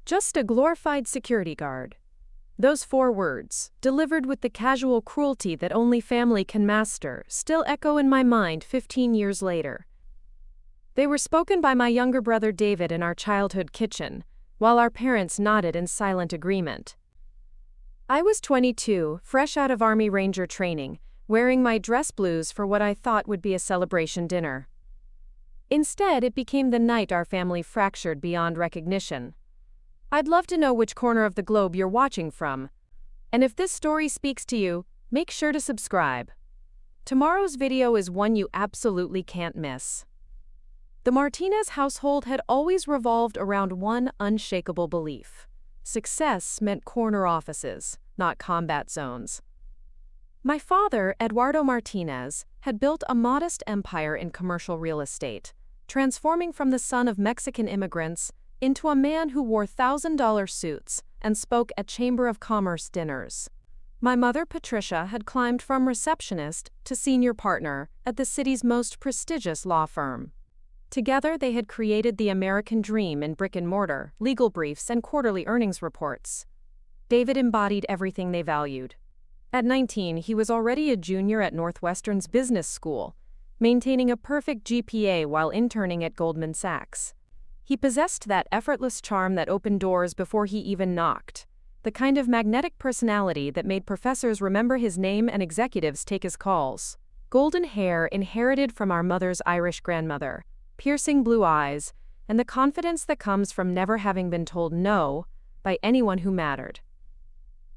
Just a glorified security guard. Those 4 words, delivered with the casual cruelty that only family can master, still echo in my mind 15 years later. They were spoken by my younger brother David in our childhood kitchen, while our parents nodded in silent agreement. I was 22, fresh out of Army Ranger training, wearing my dress blues for what I thought would be a celebration dinner. Instead, it became the night our family fractured beyond recognition. I'd love to know which corner of the globe you're watching from. And if this story speaks to you, make sure to subscribe. Tomorrow's video is one you absolutely can't miss. The Martinez household had always revolved around one unshakable belief. Success meant corner offices, not combat zones. My father, Eduardo Martinez, had built a modest empire in commercial real estate, transforming from the son of Mexican immigrants into a man who wore $1,000 suits and spoke at Chamber of Commerce dinners. My mother, Patricia, had climbed from receptionist to senior partner at the city's most prestigious law firm. Together, they had created the American dream in brick and mortar, legal briefs, and quarterly earnings reports. David embodied everything they valued. At 19, he was already a junior at Northwestern's business school, maintaining a perfect GPA while interning at Goldman Sachs. He possessed that effortless charm that opened doors before he even knocked, the kind of magnetic personality that made professors remember his name and executives take his calls. Golden hair inherited from our mother's Irish grandmother, piercing blue eyes, and the confidence that comes from never having been told no by anyone who mattered.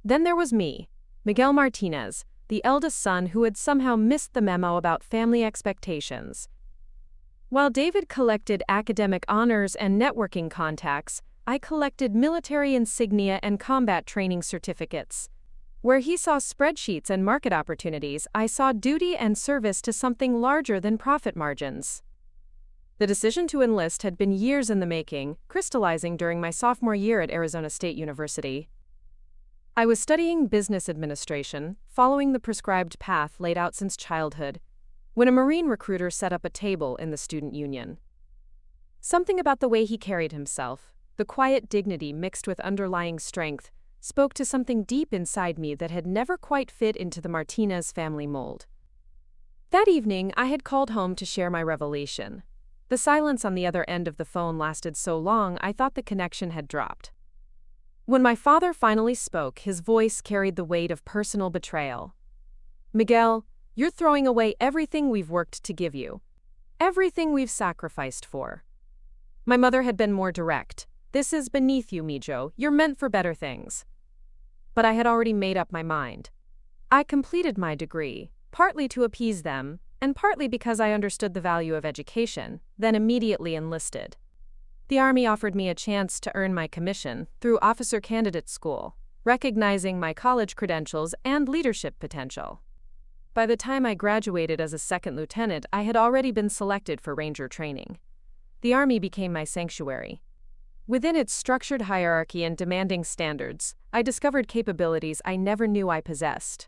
Then there was me, Miguel Martinez, the eldest son who had somehow missed the memo about family expectations. While David collected academic honors and networking contacts, I collected military insignia and combat training certificates. Where he saw spreadsheets and market opportunities, I saw duty and service to something larger than profit margins. The decision to enlist had been years in the making, crystallizing during my sophomore year at Arizona State University. I was studying business administration, following the prescribed path laid out since childhood, when a Marine recruiter set up a table in the student union. Something about the way he carried himself, the quiet dignity mixed with underlying strength, spoke to something deep inside me that had never quite fit into the Martinez family mold. That evening, I had called home to share my revelation. The silence on the other end of the phone lasted so long I thought the connection had dropped. When my father finally spoke, his voice carried the weight of personal betrayal. "Miguel, you're throwing away everything we've worked to give you. Everything we've sacrificed for." My mother had been more direct. "This is beneath you, Mijo. You're meant for better things." But I had already made up my mind. I completed my degree, partly to appease them, and partly because I understood the value of education, then immediately enlisted. The Army offered me a chance to earn my commission through officer candidate school, recognizing my college credentials and leadership potential. By the time I graduated as a second lieutenant, I had already been selected for Ranger training. The Army became my sanctuary. Within its structured hierarchy and demanding standards, I discovered capabilities I never knew I possessed.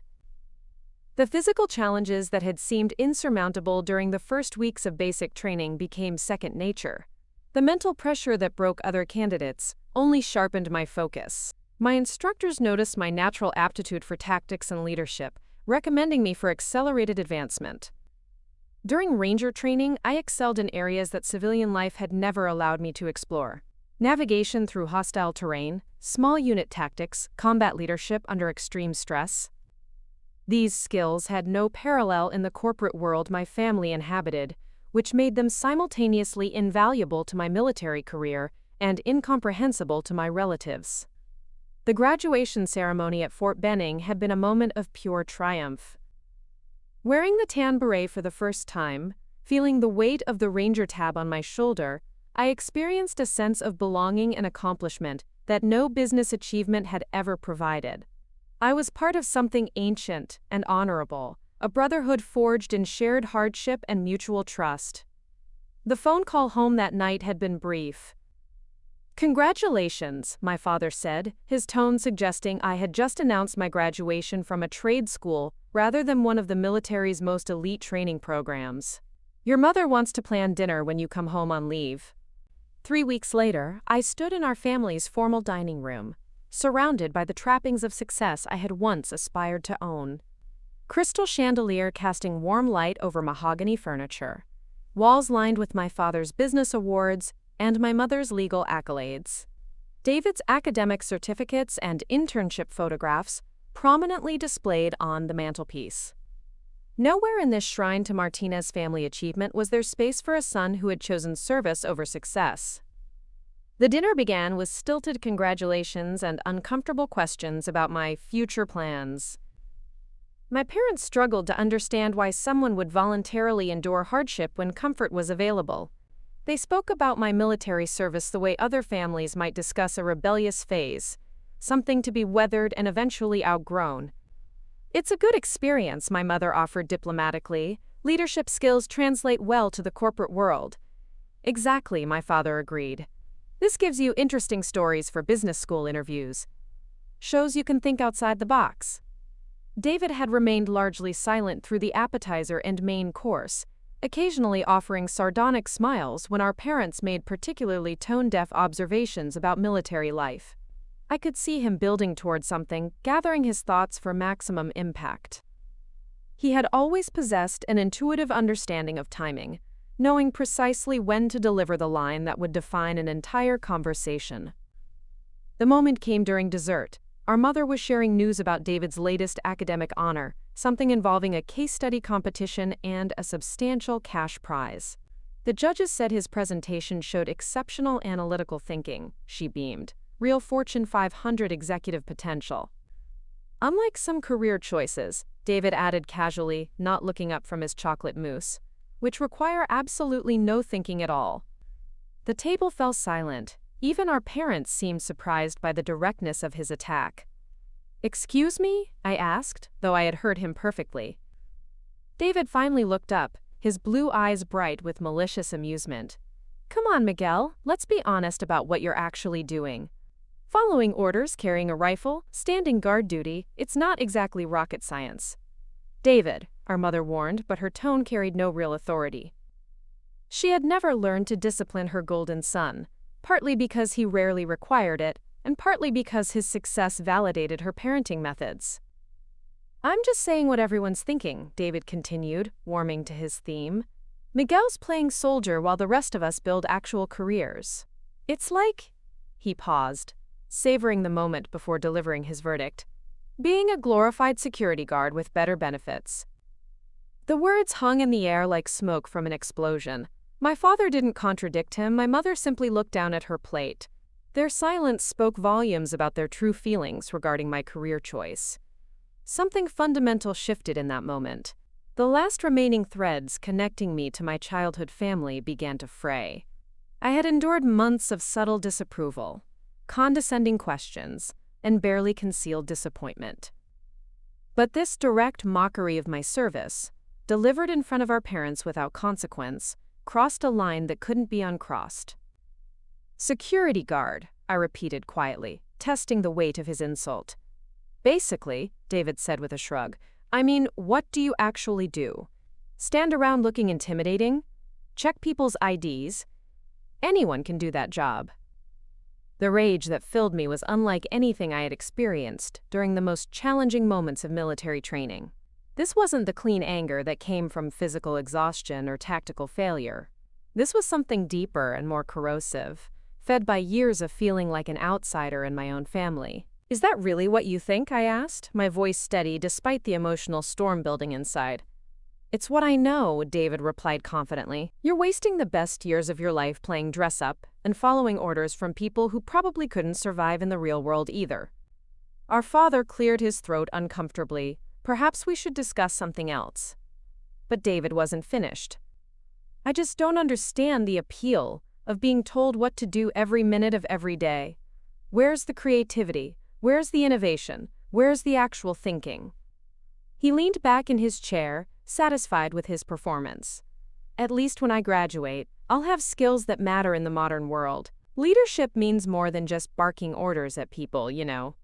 The physical challenges that had seemed insurmountable during the first weeks of basic training became second nature. The mental pressure that broke other candidates only sharpened my focus. My instructors noticed my natural aptitude for tactics and leadership, recommending me for accelerated advancement. During Ranger training, I excelled in areas that civilian life had never allowed me to explore. Navigation through hostile terrain, small unit tactics, combat leadership under extreme stress. These skills had no parallel in the corporate world my family inhabited, which made them simultaneously invaluable to my military career and incomprehensible to my relatives. The graduation ceremony at Fort Benning had been a moment of pure triumph. Wearing the tan beret for the first time, feeling the weight of the Ranger tab on my shoulder, I experienced a sense of belonging and accomplishment that no business achievement had ever provided. I was part of something ancient and honorable, a brotherhood forged in shared hardship and mutual trust. The phone call home that night had been brief. "Congratulations," my father said, his tone suggesting I had just announced my graduation from a trade school rather than one of the military's most elite training programs. "Your mother wants to plan dinner when you come home on leave." 3 weeks later, I stood in our family's formal dining room, surrounded by the trappings of success I had once aspired to own. Crystal chandelier casting warm light over mahogany furniture, walls lined with my father's business awards and my mother's legal accolades. David's academic certificates and internship photographs prominently displayed on the mantelpiece. Nowhere in this shrine to Martinez family achievement was there space for a son who had chosen service over success. The dinner began with stilted congratulations and uncomfortable questions about my future plans. My parents struggled to understand why someone would voluntarily endure hardship when comfort was available. They spoke about my military service the way other families might discuss a rebellious phase, something to be weathered and eventually outgrown. "It's a good experience," my mother offered diplomatically. "Leadership skills translate well to the corporate world." "Exactly," my father agreed. "This gives you interesting stories for business school interviews. Shows you can think outside the box." David had remained largely silent through the appetizer and main course, occasionally offering sardonic smiles when our parents made particularly tone-deaf observations about military life. I could see him building toward something, gathering his thoughts for maximum impact. He had always possessed an intuitive understanding of timing, knowing precisely when to deliver the line that would define an entire conversation. The moment came during dessert. Our mother was sharing news about David's latest academic honor, something involving a case study competition and a substantial cash prize. The judges said his presentation showed exceptional analytical thinking, she beamed. Real Fortune 500 executive potential. "Unlike some career choices," David added casually, not looking up from his chocolate mousse, "which require absolutely no thinking at all." The table fell silent. Even our parents seemed surprised by the directness of his attack. "Excuse me?" I asked, though I had heard him perfectly. David finally looked up, his blue eyes bright with malicious amusement. "Come on, Miguel, let's be honest about what you're actually doing. Following orders, carrying a rifle, standing guard duty, it's not exactly rocket science." "David," our mother warned, but her tone carried no real authority. She had never learned to discipline her golden son, partly because he rarely required it, and partly because his success validated her parenting methods. "I'm just saying what everyone's thinking," David continued, warming to his theme. "Miguel's playing soldier while the rest of us build actual careers. It's like—" He paused, savoring the moment before delivering his verdict. "Being a glorified security guard with better benefits." The words hung in the air like smoke from an explosion. My father didn't contradict him, my mother simply looked down at her plate. Their silence spoke volumes about their true feelings regarding my career choice. Something fundamental shifted in that moment. The last remaining threads connecting me to my childhood family began to fray. I had endured months of subtle disapproval, condescending questions, and barely concealed disappointment. But this direct mockery of my service, delivered in front of our parents without consequence, crossed a line that couldn't be uncrossed. "Security guard," I repeated quietly, testing the weight of his insult. "Basically," David said with a shrug, "I mean, what do you actually do? Stand around looking intimidating? Check people's IDs? Anyone can do that job." The rage that filled me was unlike anything I had experienced during the most challenging moments of military training. This wasn't the clean anger that came from physical exhaustion or tactical failure. This was something deeper and more corrosive, fed by years of feeling like an outsider in my own family. "Is that really what you think?" I asked, my voice steady despite the emotional storm building inside. "It's what I know," David replied confidently. "You're wasting the best years of your life playing dress-up and following orders from people who probably couldn't survive in the real world either." Our father cleared his throat uncomfortably. "Perhaps we should discuss something else." But David wasn't finished. "I just don't understand the appeal of being told what to do every minute of every day. Where's the creativity? Where's the innovation? Where's the actual thinking?" He leaned back in his chair, satisfied with his performance. "At least when I graduate, I'll have skills that matter in the modern world. Leadership means more than just barking orders at people, you know."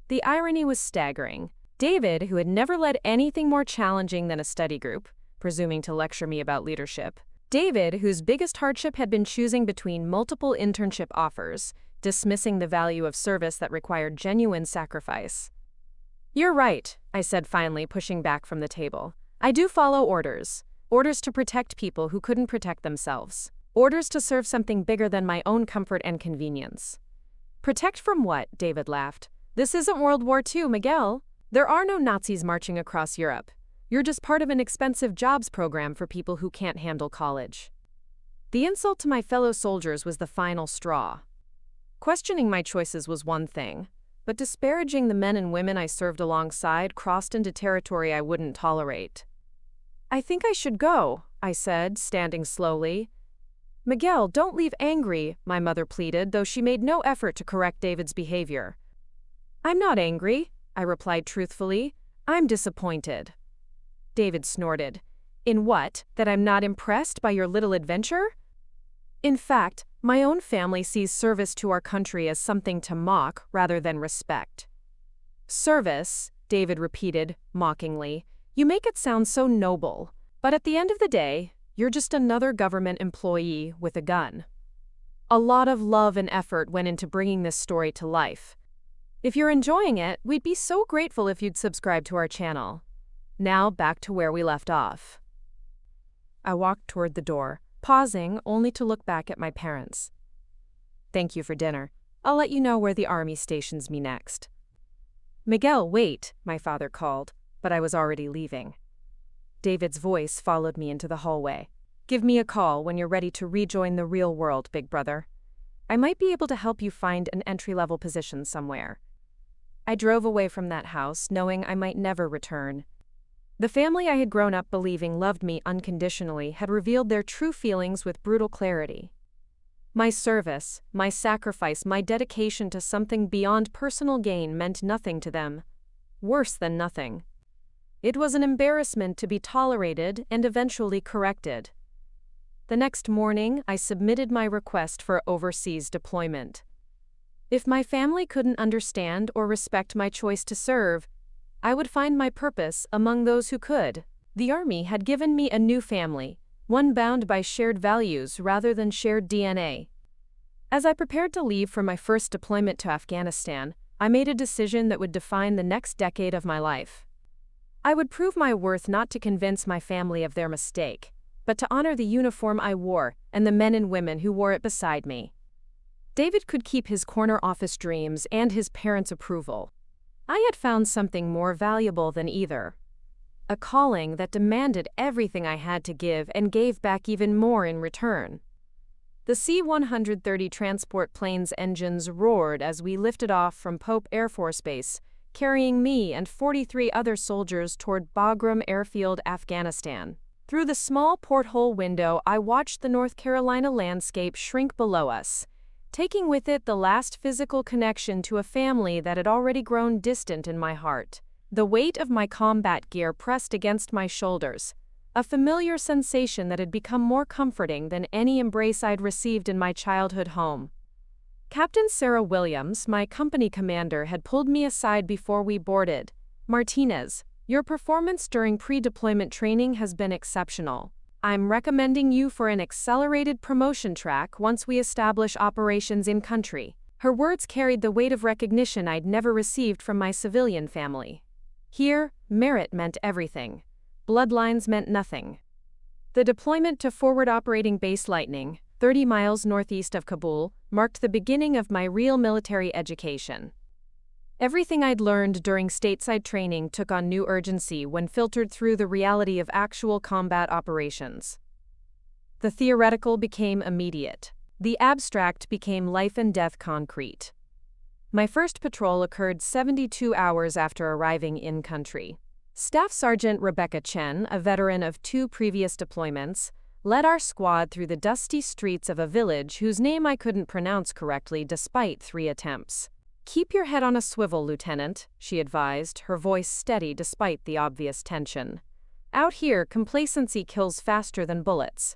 The irony was staggering. David, who had never led anything more challenging than a study group, presuming to lecture me about leadership, David, whose biggest hardship had been choosing between multiple internship offers, dismissing the value of service that required genuine sacrifice. "You're right," I said finally, pushing back from the table. "I do follow orders. Orders to protect people who couldn't protect themselves. Orders to serve something bigger than my own comfort and convenience." "Protect from what?" David laughed. "This isn't World War II, Miguel. There are no Nazis marching across Europe. You're just part of an expensive jobs program for people who can't handle college." The insult to my fellow soldiers was the final straw. Questioning my choices was one thing, but disparaging the men and women I served alongside crossed into territory I wouldn't tolerate. "I think I should go," I said, standing slowly. "Miguel, don't leave angry," my mother pleaded, though she made no effort to correct David's behavior. "I'm not angry," I replied truthfully. "I'm disappointed." David snorted. "In what? That I'm not impressed by your little adventure?" "In fact, my own family sees service to our country as something to mock rather than respect." "Service," David repeated, mockingly. "You make it sound so noble. But at the end of the day, you're just another government employee with a gun." A lot of love and effort went into bringing this story to life. If you're enjoying it, we'd be so grateful if you'd subscribe to our channel. Now back to where we left off. I walked toward the door, pausing only to look back at my parents. "Thank you for dinner. I'll let you know where the army stations me next." "Miguel, wait," my father called, but I was already leaving. David's voice followed me into the hallway. "Give me a call when you're ready to rejoin the real world, big brother. I might be able to help you find an entry-level position somewhere." I drove away from that house, knowing I might never return. The family I had grown up believing loved me unconditionally had revealed their true feelings with brutal clarity. My service, my sacrifice, my dedication to something beyond personal gain meant nothing to them. Worse than nothing. It was an embarrassment to be tolerated and eventually corrected. The next morning, I submitted my request for overseas deployment. If my family couldn't understand or respect my choice to serve, I would find my purpose among those who could. The Army had given me a new family, one bound by shared values rather than shared DNA. As I prepared to leave for my first deployment to Afghanistan, I made a decision that would define the next decade of my life. I would prove my worth not to convince my family of their mistake, but to honor the uniform I wore and the men and women who wore it beside me. David could keep his corner office dreams and his parents' approval. I had found something more valuable than either. A calling that demanded everything I had to give and gave back even more in return. The C-130 transport plane's engines roared as we lifted off from Pope Air Force Base, carrying me and 43 other soldiers toward Bagram Airfield, Afghanistan. Through the small porthole window, I watched the North Carolina landscape shrink below us, taking with it the last physical connection to a family that had already grown distant in my heart. The weight of my combat gear pressed against my shoulders, a familiar sensation that had become more comforting than any embrace I'd received in my childhood home. Captain Sarah Williams, my company commander, had pulled me aside before we boarded. "Martinez, your performance during pre-deployment training has been exceptional. I'm recommending you for an accelerated promotion track once we establish operations in country." Her words carried the weight of recognition I'd never received from my civilian family. Here, merit meant everything. Bloodlines meant nothing. The deployment to Forward Operating Base Lightning, 30 miles northeast of Kabul, marked the beginning of my real military education. Everything I'd learned during stateside training took on new urgency when filtered through the reality of actual combat operations. The theoretical became immediate. The abstract became life-and-death concrete. My first patrol occurred 72 hours after arriving in country. Staff Sergeant Rebecca Chen, a veteran of 2 previous deployments, led our squad through the dusty streets of a village whose name I couldn't pronounce correctly despite 3 attempts. "Keep your head on a swivel, Lieutenant," she advised, her voice steady despite the obvious tension. "Out here, complacency kills faster than bullets."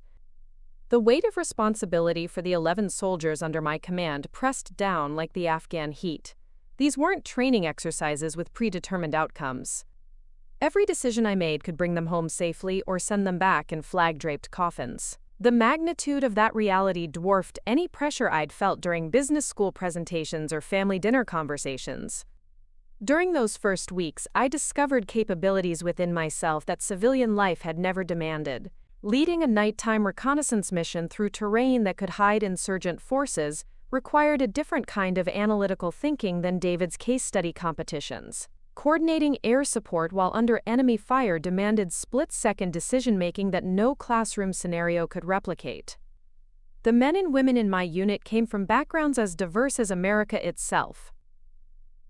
The weight of responsibility for the 11 soldiers under my command pressed down like the Afghan heat. These weren't training exercises with predetermined outcomes. Every decision I made could bring them home safely or send them back in flag-draped coffins. The magnitude of that reality dwarfed any pressure I'd felt during business school presentations or family dinner conversations. During those first weeks, I discovered capabilities within myself that civilian life had never demanded. Leading a nighttime reconnaissance mission through terrain that could hide insurgent forces required a different kind of analytical thinking than David's case study competitions. Coordinating air support while under enemy fire demanded split-second decision-making that no classroom scenario could replicate. The men and women in my unit came from backgrounds as diverse as America itself.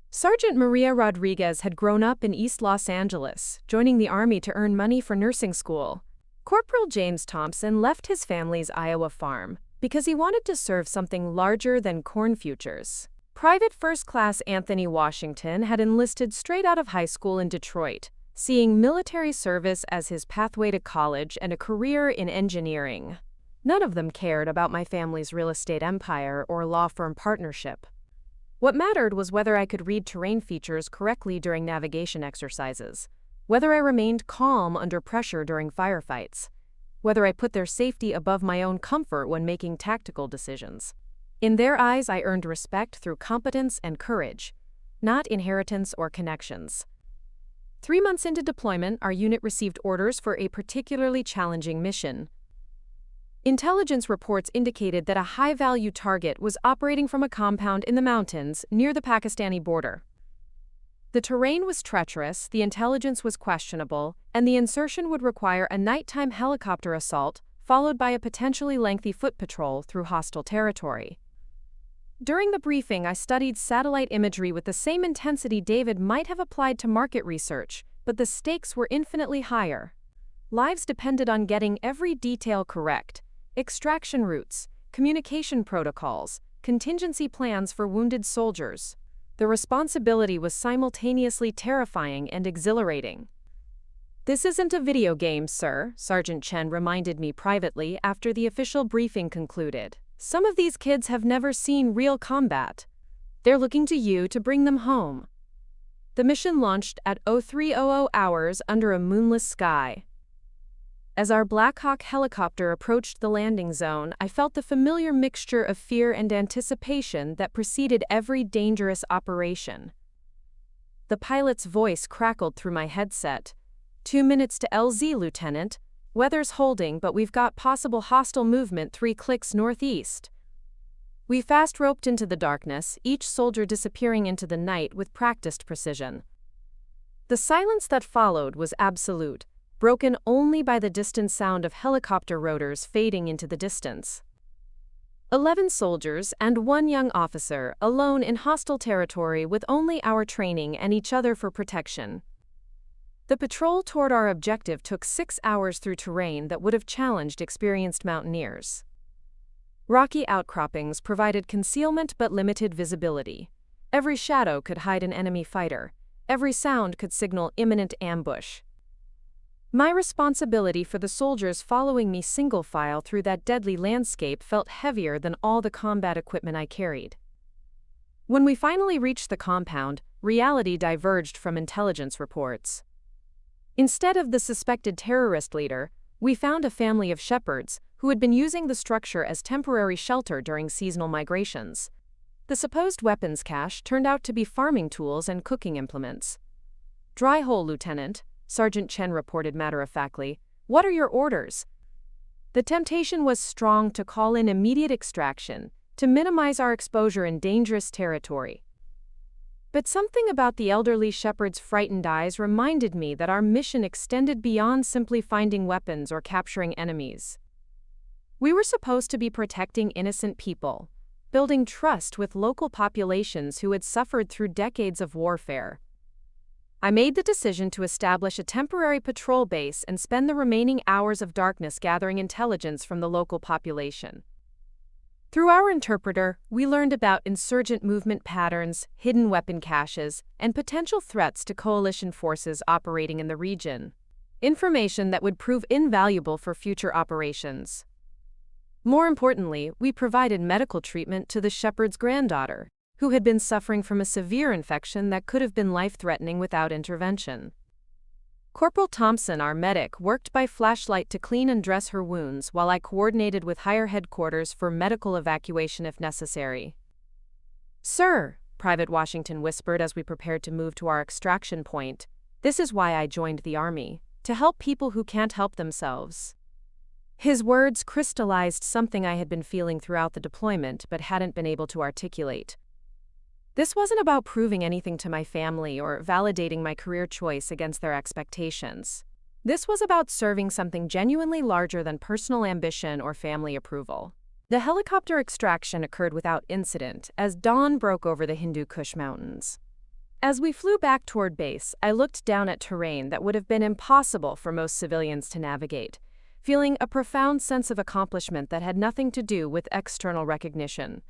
Sergeant Maria Rodriguez had grown up in East Los Angeles, joining the Army to earn money for nursing school. Corporal James Thompson left his family's Iowa farm because he wanted to serve something larger than corn futures. Private First Class Anthony Washington had enlisted straight out of high school in Detroit, seeing military service as his pathway to college and a career in engineering. None of them cared about my family's real estate empire or law firm partnership. What mattered was whether I could read terrain features correctly during navigation exercises, whether I remained calm under pressure during firefights, whether I put their safety above my own comfort when making tactical decisions. In their eyes, I earned respect through competence and courage, not inheritance or connections. 3 months into deployment, our unit received orders for a particularly challenging mission. Intelligence reports indicated that a high-value target was operating from a compound in the mountains near the Pakistani border. The terrain was treacherous, the intelligence was questionable, and the insertion would require a nighttime helicopter assault followed by a potentially lengthy foot patrol through hostile territory. During the briefing, I studied satellite imagery with the same intensity David might have applied to market research, but the stakes were infinitely higher. Lives depended on getting every detail correct: extraction routes, communication protocols, contingency plans for wounded soldiers. The responsibility was simultaneously terrifying and exhilarating. "This isn't a video game, sir," Sergeant Chen reminded me privately after the official briefing concluded. "Some of these kids have never seen real combat. They're looking to you to bring them home." The mission launched at 0300 hours under a moonless sky. As our Black Hawk helicopter approached the landing zone, I felt the familiar mixture of fear and anticipation that preceded every dangerous operation. The pilot's voice crackled through my headset. 2 minutes to LZ, Lieutenant. Weather's holding, but we've got possible hostile movement 3 clicks northeast." We fast-roped into the darkness, each soldier disappearing into the night with practiced precision. The silence that followed was absolute, broken only by the distant sound of helicopter rotors fading into the distance. 11 soldiers and 1 young officer, alone in hostile territory with only our training and each other for protection. The patrol toward our objective took 6 hours through terrain that would have challenged experienced mountaineers. Rocky outcroppings provided concealment but limited visibility. Every shadow could hide an enemy fighter. Every sound could signal imminent ambush. My responsibility for the soldiers following me single file through that deadly landscape felt heavier than all the combat equipment I carried. When we finally reached the compound, reality diverged from intelligence reports. Instead of the suspected terrorist leader, we found a family of shepherds who had been using the structure as temporary shelter during seasonal migrations. The supposed weapons cache turned out to be farming tools and cooking implements. "Dry hole, Lieutenant," Sergeant Chen reported matter-of-factly. "What are your orders?" The temptation was strong to call in immediate extraction, to minimize our exposure in dangerous territory. But something about the elderly shepherd's frightened eyes reminded me that our mission extended beyond simply finding weapons or capturing enemies. We were supposed to be protecting innocent people, building trust with local populations who had suffered through decades of warfare. I made the decision to establish a temporary patrol base and spend the remaining hours of darkness gathering intelligence from the local population. Through our interpreter, we learned about insurgent movement patterns, hidden weapon caches, and potential threats to coalition forces operating in the region. Information that would prove invaluable for future operations. More importantly, we provided medical treatment to the shepherd's granddaughter, who had been suffering from a severe infection that could have been life-threatening without intervention. Corporal Thompson, our medic, worked by flashlight to clean and dress her wounds while I coordinated with higher headquarters for medical evacuation if necessary. "Sir," Private Washington whispered as we prepared to move to our extraction point, "this is why I joined the Army, to help people who can't help themselves." His words crystallized something I had been feeling throughout the deployment but hadn't been able to articulate. This wasn't about proving anything to my family or validating my career choice against their expectations. This was about serving something genuinely larger than personal ambition or family approval. The helicopter extraction occurred without incident as dawn broke over the Hindu Kush Mountains. As we flew back toward base, I looked down at terrain that would have been impossible for most civilians to navigate, feeling a profound sense of accomplishment that had nothing to do with external recognition.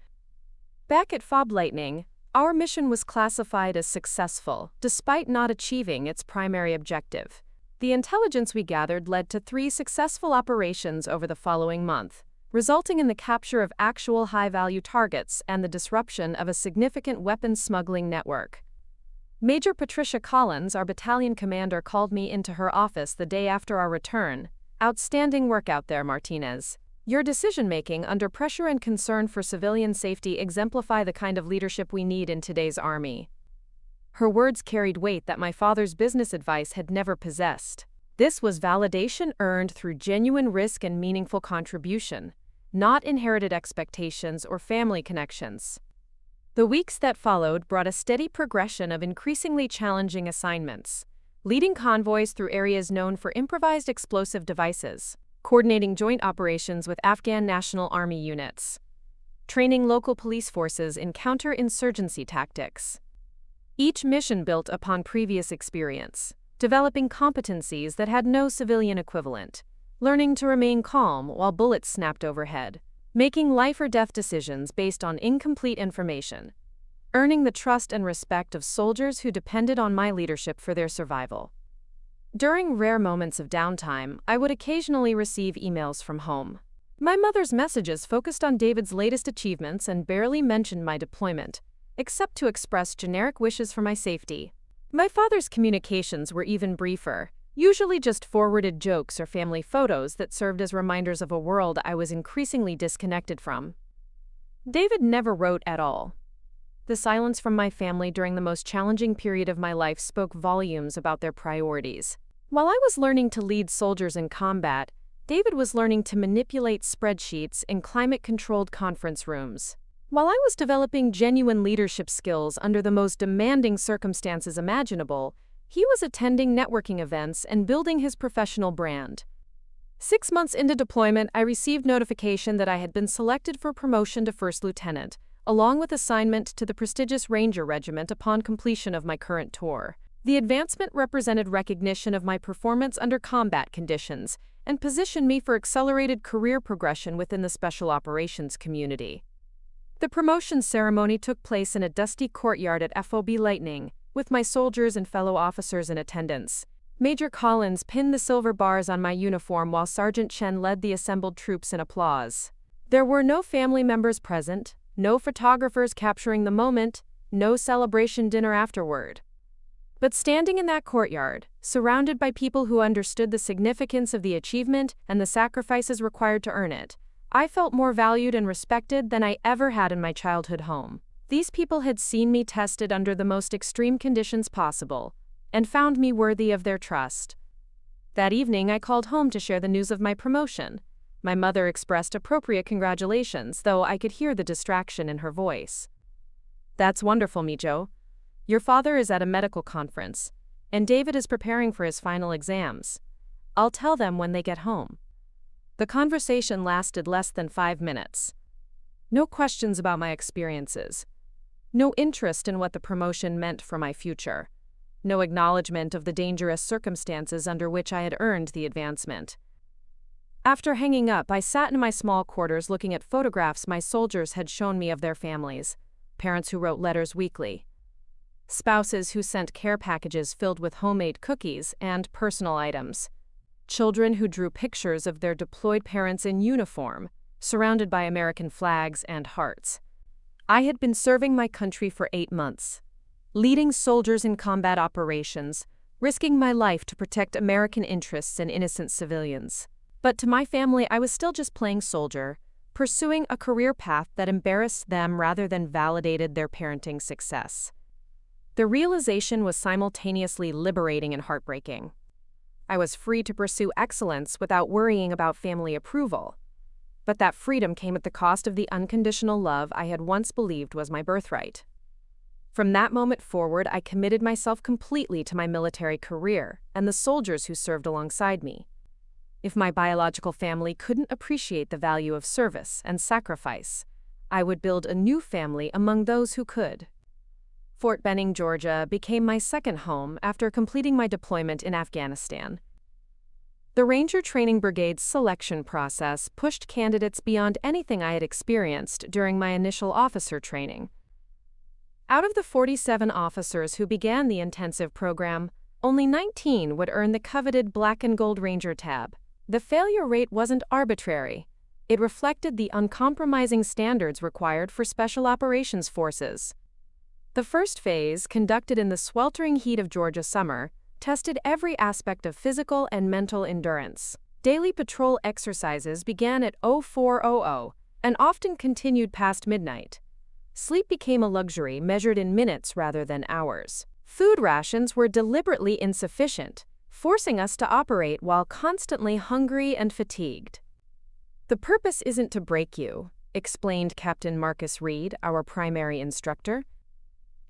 Back at FOB Lightning, our mission was classified as successful, despite not achieving its primary objective. The intelligence we gathered led to 3 successful operations over the following month, resulting in the capture of actual high-value targets and the disruption of a significant weapons smuggling network. Major Patricia Collins, our battalion commander, called me into her office the day after our return. "Outstanding work out there, Martinez. Your decision-making under pressure and concern for civilian safety exemplify the kind of leadership we need in today's Army." Her words carried weight that my father's business advice had never possessed. This was validation earned through genuine risk and meaningful contribution, not inherited expectations or family connections. The weeks that followed brought a steady progression of increasingly challenging assignments, leading convoys through areas known for improvised explosive devices, coordinating joint operations with Afghan National Army units, training local police forces in counterinsurgency tactics. Each mission built upon previous experience, developing competencies that had no civilian equivalent, learning to remain calm while bullets snapped overhead, making life-or-death decisions based on incomplete information, earning the trust and respect of soldiers who depended on my leadership for their survival. During rare moments of downtime, I would occasionally receive emails from home. My mother's messages focused on David's latest achievements and barely mentioned my deployment, except to express generic wishes for my safety. My father's communications were even briefer, usually just forwarded jokes or family photos that served as reminders of a world I was increasingly disconnected from. David never wrote at all. The silence from my family during the most challenging period of my life spoke volumes about their priorities. While I was learning to lead soldiers in combat, David was learning to manipulate spreadsheets in climate-controlled conference rooms. While I was developing genuine leadership skills under the most demanding circumstances imaginable, he was attending networking events and building his professional brand. 6 months into deployment, I received notification that I had been selected for promotion to first lieutenant, along with assignment to the prestigious Ranger Regiment upon completion of my current tour. The advancement represented recognition of my performance under combat conditions and positioned me for accelerated career progression within the Special Operations community. The promotion ceremony took place in a dusty courtyard at FOB Lightning, with my soldiers and fellow officers in attendance. Major Collins pinned the silver bars on my uniform while Sergeant Chen led the assembled troops in applause. There were no family members present, no photographers capturing the moment, no celebration dinner afterward. But standing in that courtyard, surrounded by people who understood the significance of the achievement and the sacrifices required to earn it, I felt more valued and respected than I ever had in my childhood home. These people had seen me tested under the most extreme conditions possible, and found me worthy of their trust. That evening, I called home to share the news of my promotion. My mother expressed appropriate congratulations, though I could hear the distraction in her voice. "That's wonderful, Mijo. Your father is at a medical conference, and David is preparing for his final exams. I'll tell them when they get home." The conversation lasted less than 5 minutes. No questions about my experiences. No interest in what the promotion meant for my future. No acknowledgement of the dangerous circumstances under which I had earned the advancement. After hanging up, I sat in my small quarters looking at photographs my soldiers had shown me of their families, parents who wrote letters weekly, spouses who sent care packages filled with homemade cookies and personal items, children who drew pictures of their deployed parents in uniform, surrounded by American flags and hearts. I had been serving my country for 8 months, leading soldiers in combat operations, risking my life to protect American interests and innocent civilians. But to my family, I was still just playing soldier, pursuing a career path that embarrassed them rather than validated their parenting success. The realization was simultaneously liberating and heartbreaking. I was free to pursue excellence without worrying about family approval. But that freedom came at the cost of the unconditional love I had once believed was my birthright. From that moment forward, I committed myself completely to my military career and the soldiers who served alongside me. If my biological family couldn't appreciate the value of service and sacrifice, I would build a new family among those who could. Fort Benning, Georgia, became my second home after completing my deployment in Afghanistan. The Ranger Training Brigade's selection process pushed candidates beyond anything I had experienced during my initial officer training. Out of the 47 officers who began the intensive program, only 19 would earn the coveted Black and Gold Ranger tab. The failure rate wasn't arbitrary. It reflected the uncompromising standards required for Special Operations Forces. The first phase, conducted in the sweltering heat of Georgia summer, tested every aspect of physical and mental endurance. Daily patrol exercises began at 04:00 and often continued past midnight. Sleep became a luxury measured in minutes rather than hours. Food rations were deliberately insufficient, forcing us to operate while constantly hungry and fatigued. "The purpose isn't to break you," explained Captain Marcus Reed, our primary instructor.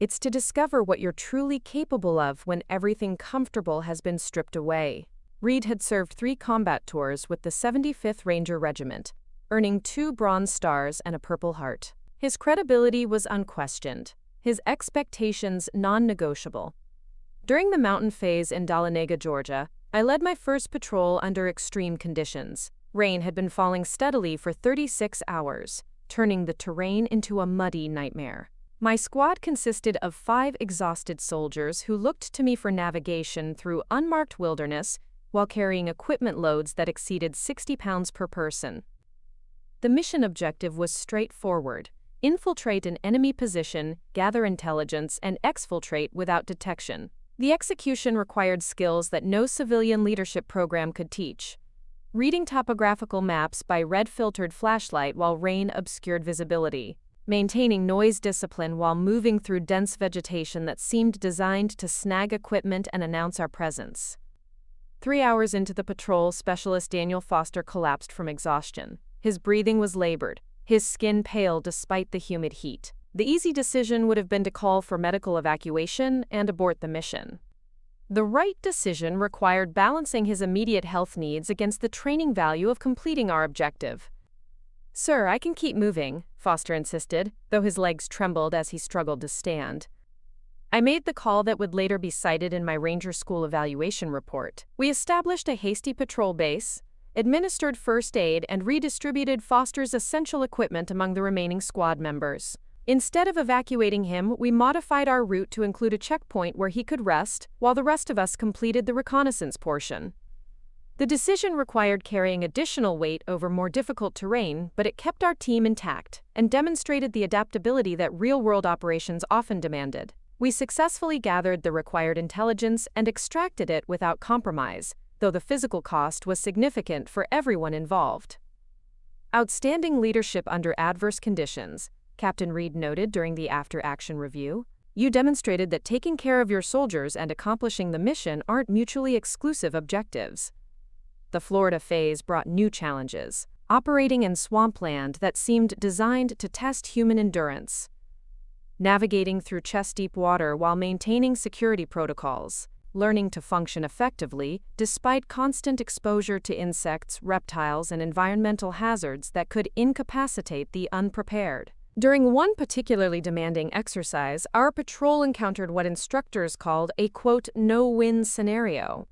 "It's to discover what you're truly capable of when everything comfortable has been stripped away." Reed had served 3 combat tours with the 75th Ranger Regiment, earning 2 Bronze Stars and a Purple Heart. His credibility was unquestioned, his expectations non-negotiable. During the mountain phase in Dahlonega, Georgia, I led my first patrol under extreme conditions. Rain had been falling steadily for 36 hours, turning the terrain into a muddy nightmare. My squad consisted of 5 exhausted soldiers who looked to me for navigation through unmarked wilderness while carrying equipment loads that exceeded 60 pounds per person. The mission objective was straightforward: infiltrate an enemy position, gather intelligence, and exfiltrate without detection. The execution required skills that no civilian leadership program could teach. Reading topographical maps by red-filtered flashlight while rain obscured visibility. Maintaining noise discipline while moving through dense vegetation that seemed designed to snag equipment and announce our presence. 3 hours into the patrol, Specialist Daniel Foster collapsed from exhaustion. His breathing was labored, his skin pale despite the humid heat. The easy decision would have been to call for medical evacuation and abort the mission. The right decision required balancing his immediate health needs against the training value of completing our objective. "Sir, I can keep moving," Foster insisted, though his legs trembled as he struggled to stand. I made the call that would later be cited in my Ranger School evaluation report. We established a hasty patrol base, administered first aid, and redistributed Foster's essential equipment among the remaining squad members. Instead of evacuating him, we modified our route to include a checkpoint where he could rest, while the rest of us completed the reconnaissance portion. The decision required carrying additional weight over more difficult terrain, but it kept our team intact and demonstrated the adaptability that real-world operations often demanded. We successfully gathered the required intelligence and extracted it without compromise, though the physical cost was significant for everyone involved. "Outstanding leadership under adverse conditions," Captain Reed noted during the after-action review. "You demonstrated that taking care of your soldiers and accomplishing the mission aren't mutually exclusive objectives." The Florida phase brought new challenges, operating in swampland that seemed designed to test human endurance. Navigating through chest-deep water while maintaining security protocols, learning to function effectively despite constant exposure to insects, reptiles, and environmental hazards that could incapacitate the unprepared. During one particularly demanding exercise, our patrol encountered what instructors called a, quote, no-win scenario.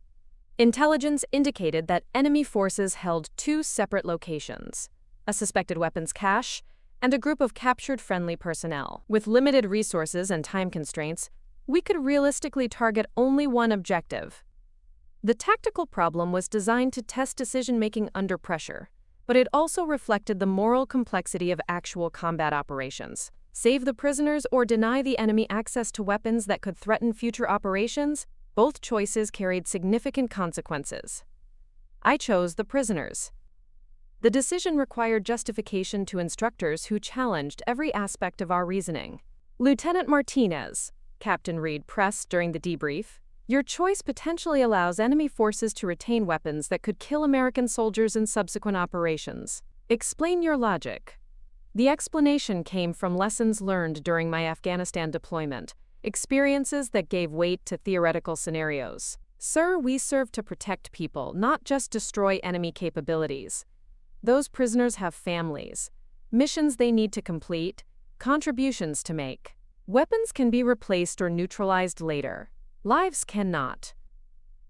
Intelligence indicated that enemy forces held 2 separate locations, a suspected weapons cache and a group of captured friendly personnel. With limited resources and time constraints, we could realistically target only one objective. The tactical problem was designed to test decision-making under pressure, but it also reflected the moral complexity of actual combat operations. Save the prisoners or deny the enemy access to weapons that could threaten future operations? Both choices carried significant consequences. I chose the prisoners. The decision required justification to instructors who challenged every aspect of our reasoning. Lieutenant Martinez, Captain Reed pressed during the debrief, your choice potentially allows enemy forces to retain weapons that could kill American soldiers in subsequent operations. Explain your logic. The explanation came from lessons learned during my Afghanistan deployment, experiences that gave weight to theoretical scenarios. Sir, we serve to protect people, not just destroy enemy capabilities. Those prisoners have families, missions they need to complete, contributions to make. Weapons can be replaced or neutralized later. Lives cannot.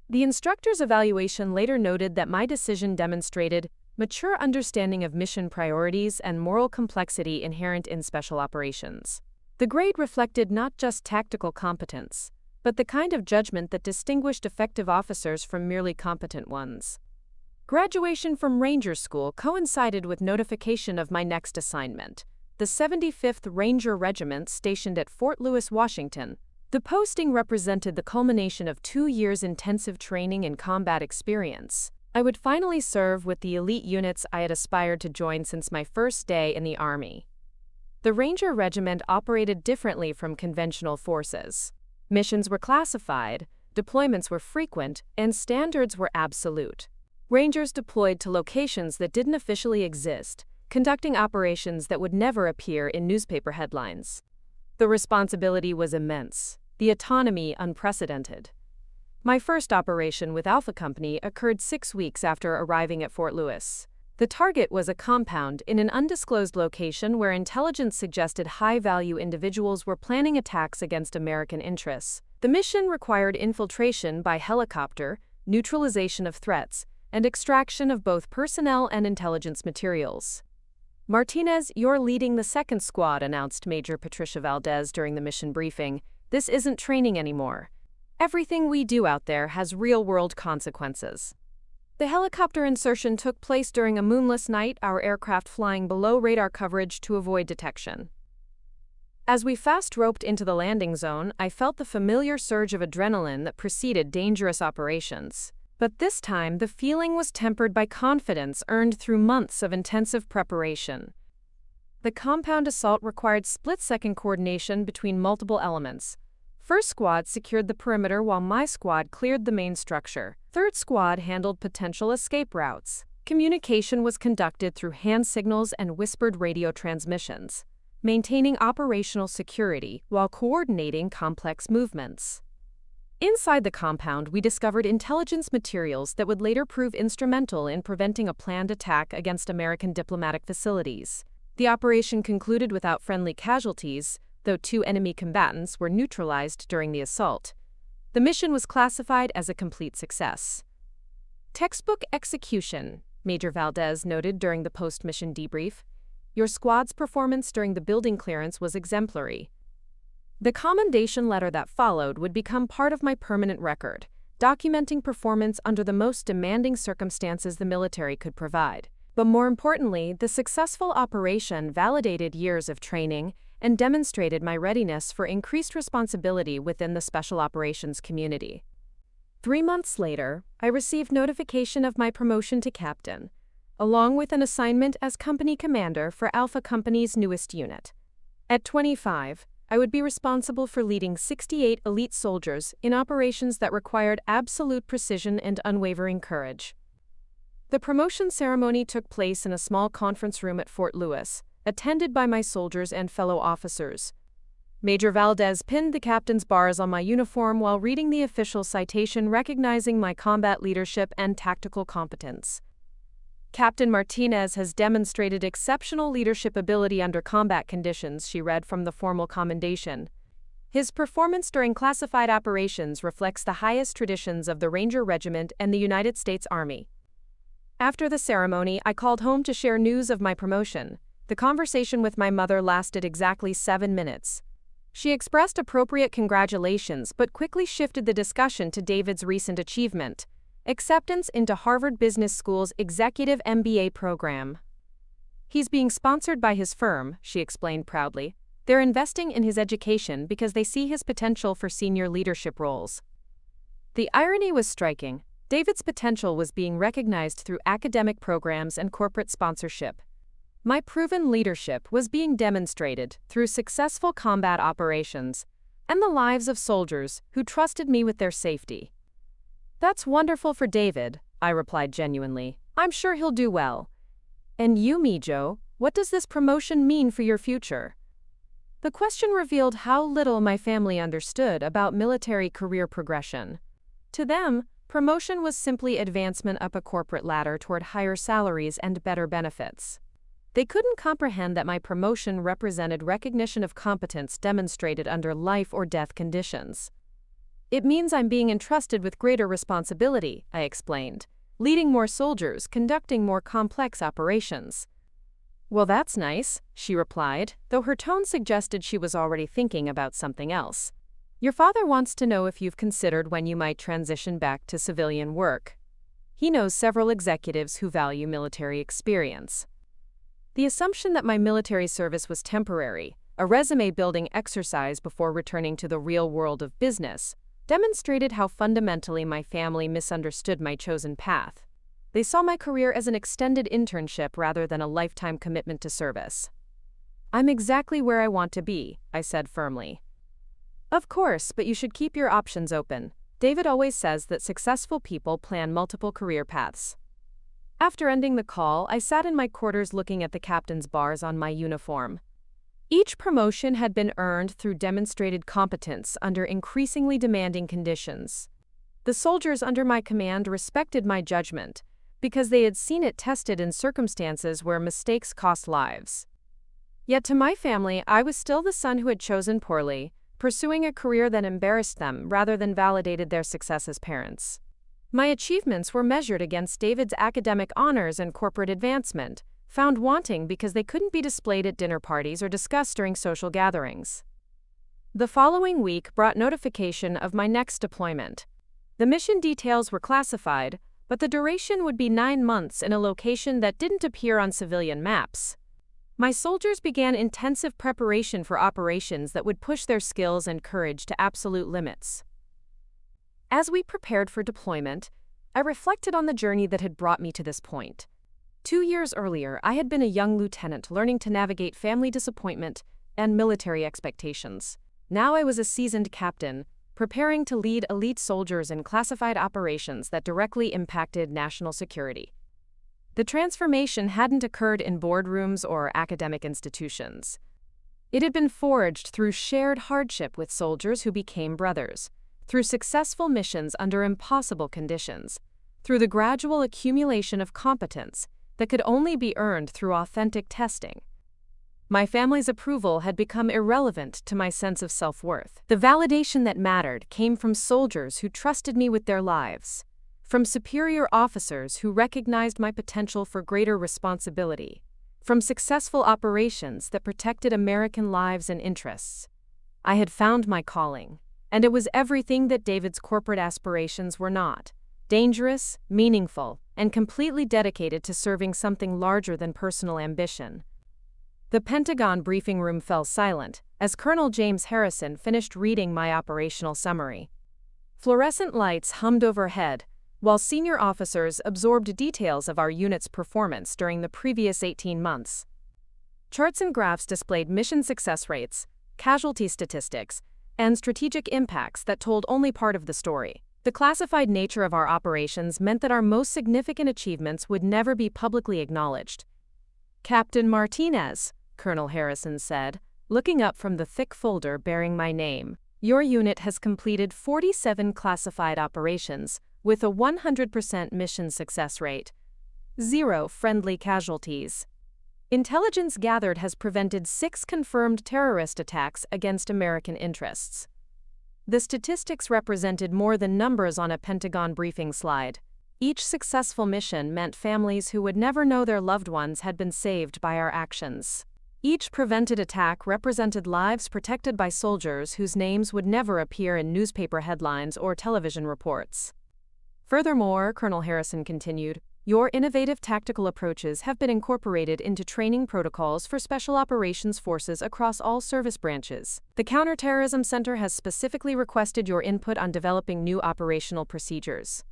The instructor's evaluation later noted that my decision demonstrated mature understanding of mission priorities and moral complexity inherent in special operations. The grade reflected not just tactical competence, but the kind of judgment that distinguished effective officers from merely competent ones. Graduation from Ranger School coincided with notification of my next assignment, the 75th Ranger Regiment stationed at Fort Lewis, Washington. The posting represented the culmination of 2 years' intensive training and combat experience. I would finally serve with the elite units I had aspired to join since my first day in the Army. The Ranger Regiment operated differently from conventional forces. Missions were classified, deployments were frequent, and standards were absolute. Rangers deployed to locations that didn't officially exist, conducting operations that would never appear in newspaper headlines. The responsibility was immense, the autonomy unprecedented. My first operation with Alpha Company occurred 6 weeks after arriving at Fort Lewis. The target was a compound in an undisclosed location where intelligence suggested high-value individuals were planning attacks against American interests. The mission required infiltration by helicopter, neutralization of threats, and extraction of both personnel and intelligence materials. Martinez, you're leading the second squad, announced Major Patricia Valdez during the mission briefing. This isn't training anymore. Everything we do out there has real-world consequences. The helicopter insertion took place during a moonless night, our aircraft flying below radar coverage to avoid detection. As we fast-roped into the landing zone, I felt the familiar surge of adrenaline that preceded dangerous operations. But this time, the feeling was tempered by confidence earned through months of intensive preparation. The compound assault required split-second coordination between multiple elements. First squad secured the perimeter while my squad cleared the main structure. Third squad handled potential escape routes. Communication was conducted through hand signals and whispered radio transmissions, maintaining operational security while coordinating complex movements. Inside the compound, we discovered intelligence materials that would later prove instrumental in preventing a planned attack against American diplomatic facilities. The operation concluded without friendly casualties, though 2 enemy combatants were neutralized during the assault. The mission was classified as a complete success. Textbook execution, Major Valdez noted during the post-mission debrief. Your squad's performance during the building clearance was exemplary. The commendation letter that followed would become part of my permanent record, documenting performance under the most demanding circumstances the military could provide. But more importantly, the successful operation validated years of training and demonstrated my readiness for increased responsibility within the special operations community. 3 months later, I received notification of my promotion to captain, along with an assignment as company commander for Alpha Company's newest unit. At 25, I would be responsible for leading 68 elite soldiers in operations that required absolute precision and unwavering courage. The promotion ceremony took place in a small conference room at Fort Lewis, attended by my soldiers and fellow officers. Major Valdez pinned the captain's bars on my uniform while reading the official citation recognizing my combat leadership and tactical competence. Captain Martinez has demonstrated exceptional leadership ability under combat conditions, she read from the formal commendation. His performance during classified operations reflects the highest traditions of the Ranger Regiment and the United States Army. After the ceremony, I called home to share news of my promotion. The conversation with my mother lasted exactly 7 minutes. She expressed appropriate congratulations but quickly shifted the discussion to David's recent achievement: acceptance into Harvard Business School's Executive MBA program. He's being sponsored by his firm, she explained proudly. They're investing in his education because they see his potential for senior leadership roles. The irony was striking. David's potential was being recognized through academic programs and corporate sponsorship. My proven leadership was being demonstrated through successful combat operations and the lives of soldiers who trusted me with their safety. "That's wonderful for David," I replied genuinely. "I'm sure he'll do well." "And you, Mijo, what does this promotion mean for your future?" The question revealed how little my family understood about military career progression. To them, promotion was simply advancement up a corporate ladder toward higher salaries and better benefits. They couldn't comprehend that my promotion represented recognition of competence demonstrated under life or death conditions. "It means I'm being entrusted with greater responsibility," I explained, "leading more soldiers, conducting more complex operations." "Well, that's nice," she replied, though her tone suggested she was already thinking about something else. "Your father wants to know if you've considered when you might transition back to civilian work. He knows several executives who value military experience." The assumption that my military service was temporary, a resume-building exercise before returning to the real world of business, demonstrated how fundamentally my family misunderstood my chosen path. They saw my career as an extended internship rather than a lifetime commitment to service. "I'm exactly where I want to be," I said firmly. "Of course, but you should keep your options open. David always says that successful people plan multiple career paths." After ending the call, I sat in my quarters looking at the captain's bars on my uniform. Each promotion had been earned through demonstrated competence under increasingly demanding conditions. The soldiers under my command respected my judgment because they had seen it tested in circumstances where mistakes cost lives. Yet to my family, I was still the son who had chosen poorly, pursuing a career that embarrassed them rather than validated their success as parents. My achievements were measured against David's academic honors and corporate advancement, found wanting because they couldn't be displayed at dinner parties or discussed during social gatherings. The following week brought notification of my next deployment. The mission details were classified, but the duration would be 9 months in a location that didn't appear on civilian maps. My soldiers began intensive preparation for operations that would push their skills and courage to absolute limits. As we prepared for deployment, I reflected on the journey that had brought me to this point. 2 years earlier, I had been a young lieutenant learning to navigate family disappointment and military expectations. Now I was a seasoned captain, preparing to lead elite soldiers in classified operations that directly impacted national security. The transformation hadn't occurred in boardrooms or academic institutions. It had been forged through shared hardship with soldiers who became brothers, through successful missions under impossible conditions, through the gradual accumulation of competence that could only be earned through authentic testing. My family's approval had become irrelevant to my sense of self-worth. The validation that mattered came from soldiers who trusted me with their lives, from superior officers who recognized my potential for greater responsibility, from successful operations that protected American lives and interests. I had found my calling, and it was everything that David's corporate aspirations were not: dangerous, meaningful, and completely dedicated to serving something larger than personal ambition. The Pentagon briefing room fell silent as Colonel James Harrison finished reading my operational summary. Fluorescent lights hummed overhead, while senior officers absorbed details of our unit's performance during the previous 18 months. Charts and graphs displayed mission success rates, casualty statistics, and strategic impacts that told only part of the story. The classified nature of our operations meant that our most significant achievements would never be publicly acknowledged. "Captain Martinez," Colonel Harrison said, looking up from the thick folder bearing my name, "your unit has completed 47 classified operations with a 100% mission success rate. 0 friendly casualties. Intelligence gathered has prevented 6 confirmed terrorist attacks against American interests." The statistics represented more than numbers on a Pentagon briefing slide. Each successful mission meant families who would never know their loved ones had been saved by our actions. Each prevented attack represented lives protected by soldiers whose names would never appear in newspaper headlines or television reports. Furthermore, Colonel Harrison continued, Your innovative tactical approaches have been incorporated into training protocols for special operations forces across all service branches. The Counterterrorism Center has specifically requested your input on developing new operational procedures.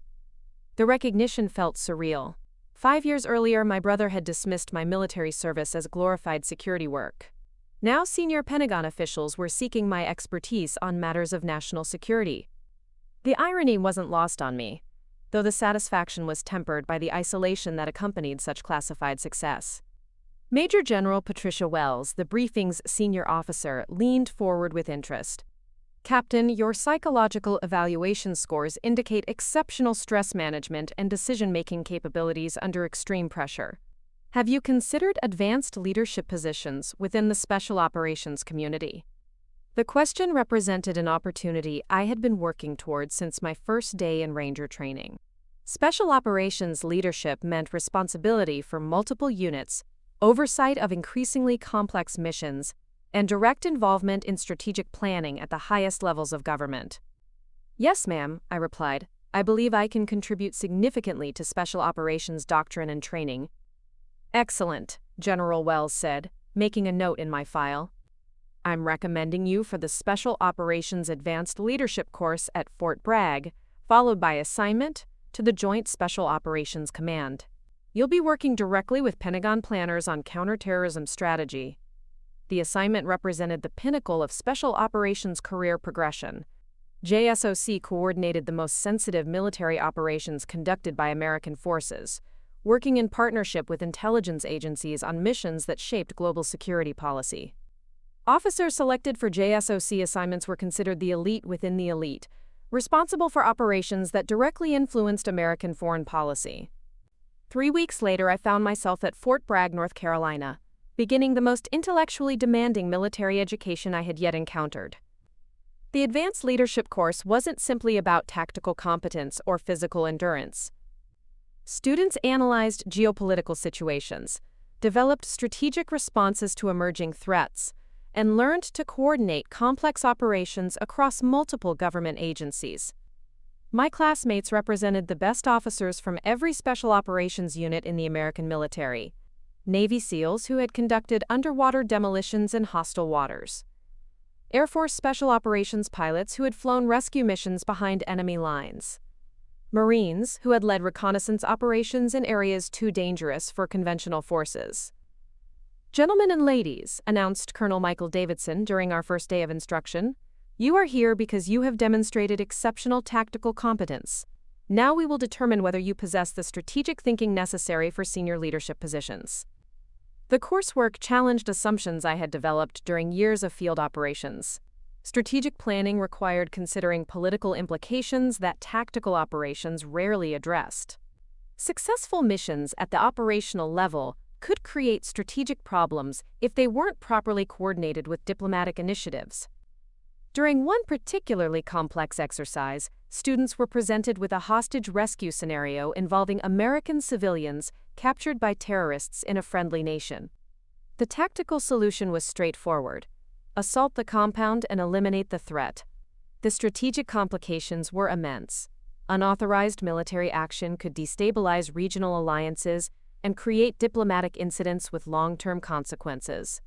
The recognition felt surreal. 5 years earlier, my brother had dismissed my military service as glorified security work. Now, senior Pentagon officials were seeking my expertise on matters of national security. The irony wasn't lost on me, though the satisfaction was tempered by the isolation that accompanied such classified success. Major General Patricia Wells, the briefing's senior officer, leaned forward with interest. Captain, your psychological evaluation scores indicate exceptional stress management and decision-making capabilities under extreme pressure. Have you considered advanced leadership positions within the special operations community? The question represented an opportunity I had been working towards since my first day in Ranger training. Special operations leadership meant responsibility for multiple units, oversight of increasingly complex missions, and direct involvement in strategic planning at the highest levels of government. Yes, ma'am, I replied. I believe I can contribute significantly to special operations doctrine and training. Excellent, General Wells said, making a note in my file. I'm recommending you for the Special Operations Advanced Leadership course at Fort Bragg, followed by assignment to the Joint Special Operations Command. You'll be working directly with Pentagon planners on counterterrorism strategy. The assignment represented the pinnacle of special operations career progression. JSOC coordinated the most sensitive military operations conducted by American forces, working in partnership with intelligence agencies on missions that shaped global security policy. Officers selected for JSOC assignments were considered the elite within the elite, responsible for operations that directly influenced American foreign policy. 3 weeks later, I found myself at Fort Bragg, North Carolina, beginning the most intellectually demanding military education I had yet encountered. The advanced leadership course wasn't simply about tactical competence or physical endurance. Students analyzed geopolitical situations, developed strategic responses to emerging threats, and learned to coordinate complex operations across multiple government agencies. My classmates represented the best officers from every special operations unit in the American military. Navy SEALs who had conducted underwater demolitions in hostile waters. Air Force Special Operations pilots who had flown rescue missions behind enemy lines. Marines who had led reconnaissance operations in areas too dangerous for conventional forces. Gentlemen and ladies, announced Colonel Michael Davidson during our first day of instruction, you are here because you have demonstrated exceptional tactical competence. Now we will determine whether you possess the strategic thinking necessary for senior leadership positions. The coursework challenged assumptions I had developed during years of field operations. Strategic planning required considering political implications that tactical operations rarely addressed. Successful missions at the operational level could create strategic problems if they weren't properly coordinated with diplomatic initiatives. During one particularly complex exercise, students were presented with a hostage rescue scenario involving American civilians captured by terrorists in a friendly nation. The tactical solution was straightforward: assault the compound and eliminate the threat. The strategic complications were immense. Unauthorized military action could destabilize regional alliances and create diplomatic incidents with long-term consequences.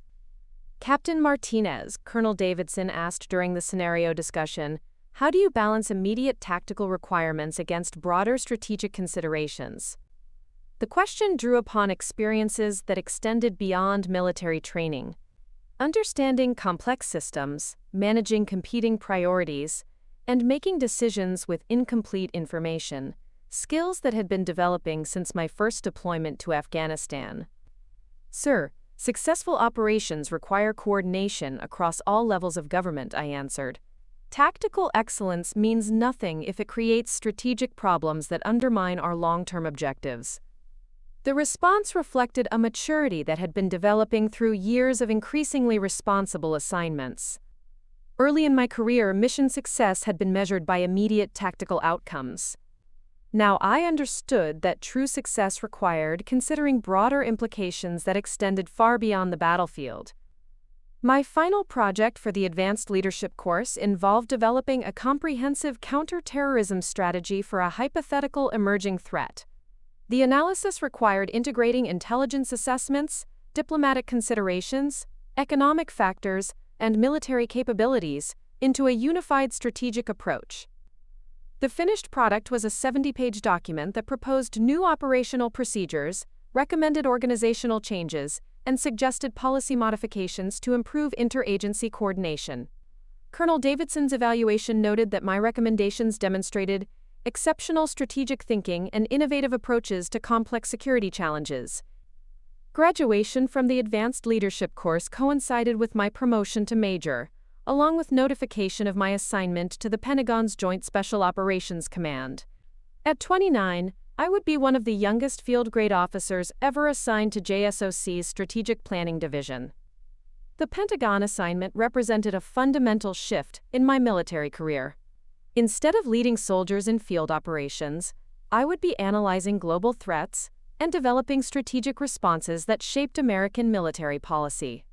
Captain Martinez, Colonel Davidson asked during the scenario discussion, how do you balance immediate tactical requirements against broader strategic considerations? The question drew upon experiences that extended beyond military training. Understanding complex systems, managing competing priorities, and making decisions with incomplete information, skills that had been developing since my first deployment to Afghanistan. Sir, successful operations require coordination across all levels of government, I answered. Tactical excellence means nothing if it creates strategic problems that undermine our long-term objectives. The response reflected a maturity that had been developing through years of increasingly responsible assignments. Early in my career, mission success had been measured by immediate tactical outcomes. Now I understood that true success required considering broader implications that extended far beyond the battlefield. My final project for the Advanced Leadership course involved developing a comprehensive counterterrorism strategy for a hypothetical emerging threat. The analysis required integrating intelligence assessments, diplomatic considerations, economic factors, and military capabilities into a unified strategic approach. The finished product was a 70-page document that proposed new operational procedures, recommended organizational changes, and suggested policy modifications to improve interagency coordination. Colonel Davidson's evaluation noted that my recommendations demonstrated exceptional strategic thinking and innovative approaches to complex security challenges. Graduation from the advanced leadership course coincided with my promotion to major, along with notification of my assignment to the Pentagon's Joint Special Operations Command. At 29, I would be one of the youngest field-grade officers ever assigned to JSOC's Strategic Planning Division. The Pentagon assignment represented a fundamental shift in my military career. Instead of leading soldiers in field operations, I would be analyzing global threats and developing strategic responses that shaped American military policy.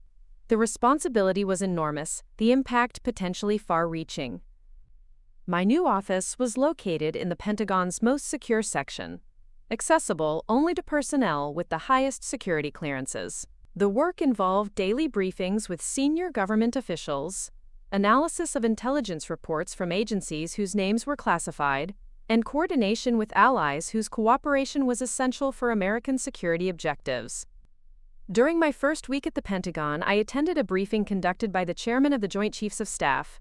The responsibility was enormous, the impact potentially far-reaching. My new office was located in the Pentagon's most secure section, accessible only to personnel with the highest security clearances. The work involved daily briefings with senior government officials, analysis of intelligence reports from agencies whose names were classified, and coordination with allies whose cooperation was essential for American security objectives. During my first week at the Pentagon, I attended a briefing conducted by the Chairman of the Joint Chiefs of Staff.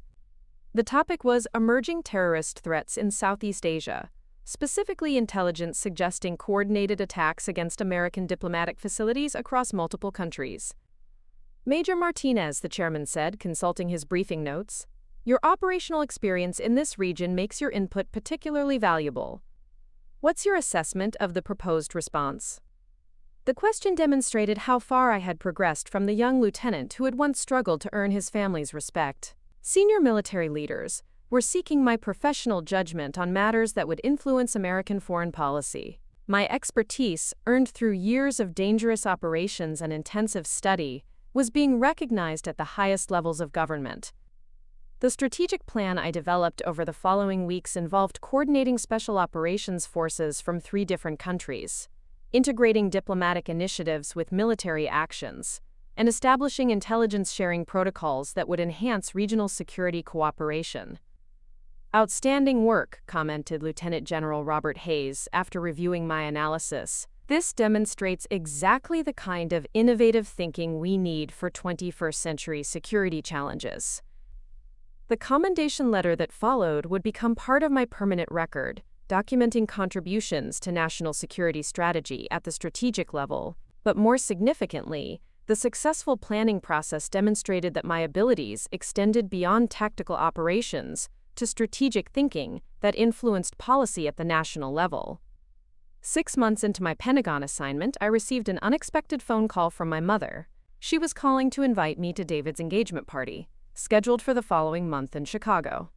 The topic was emerging terrorist threats in Southeast Asia, specifically intelligence suggesting coordinated attacks against American diplomatic facilities across multiple countries. Major Martinez, the chairman said, consulting his briefing notes, "Your operational experience in this region makes your input particularly valuable. What's your assessment of the proposed response?" The question demonstrated how far I had progressed from the young lieutenant who had once struggled to earn his family's respect. Senior military leaders were seeking my professional judgment on matters that would influence American foreign policy. My expertise, earned through years of dangerous operations and intensive study, was being recognized at the highest levels of government. The strategic plan I developed over the following weeks involved coordinating special operations forces from 3 different countries, integrating diplomatic initiatives with military actions, and establishing intelligence-sharing protocols that would enhance regional security cooperation. "Outstanding work," commented Lieutenant General Robert Hayes after reviewing my analysis. "This demonstrates exactly the kind of innovative thinking we need for 21st-century security challenges." The commendation letter that followed would become part of my permanent record, documenting contributions to national security strategy at the strategic level, but more significantly, the successful planning process demonstrated that my abilities extended beyond tactical operations to strategic thinking that influenced policy at the national level. 6 months into my Pentagon assignment, I received an unexpected phone call from my mother. She was calling to invite me to David's engagement party, scheduled for the following month in Chicago.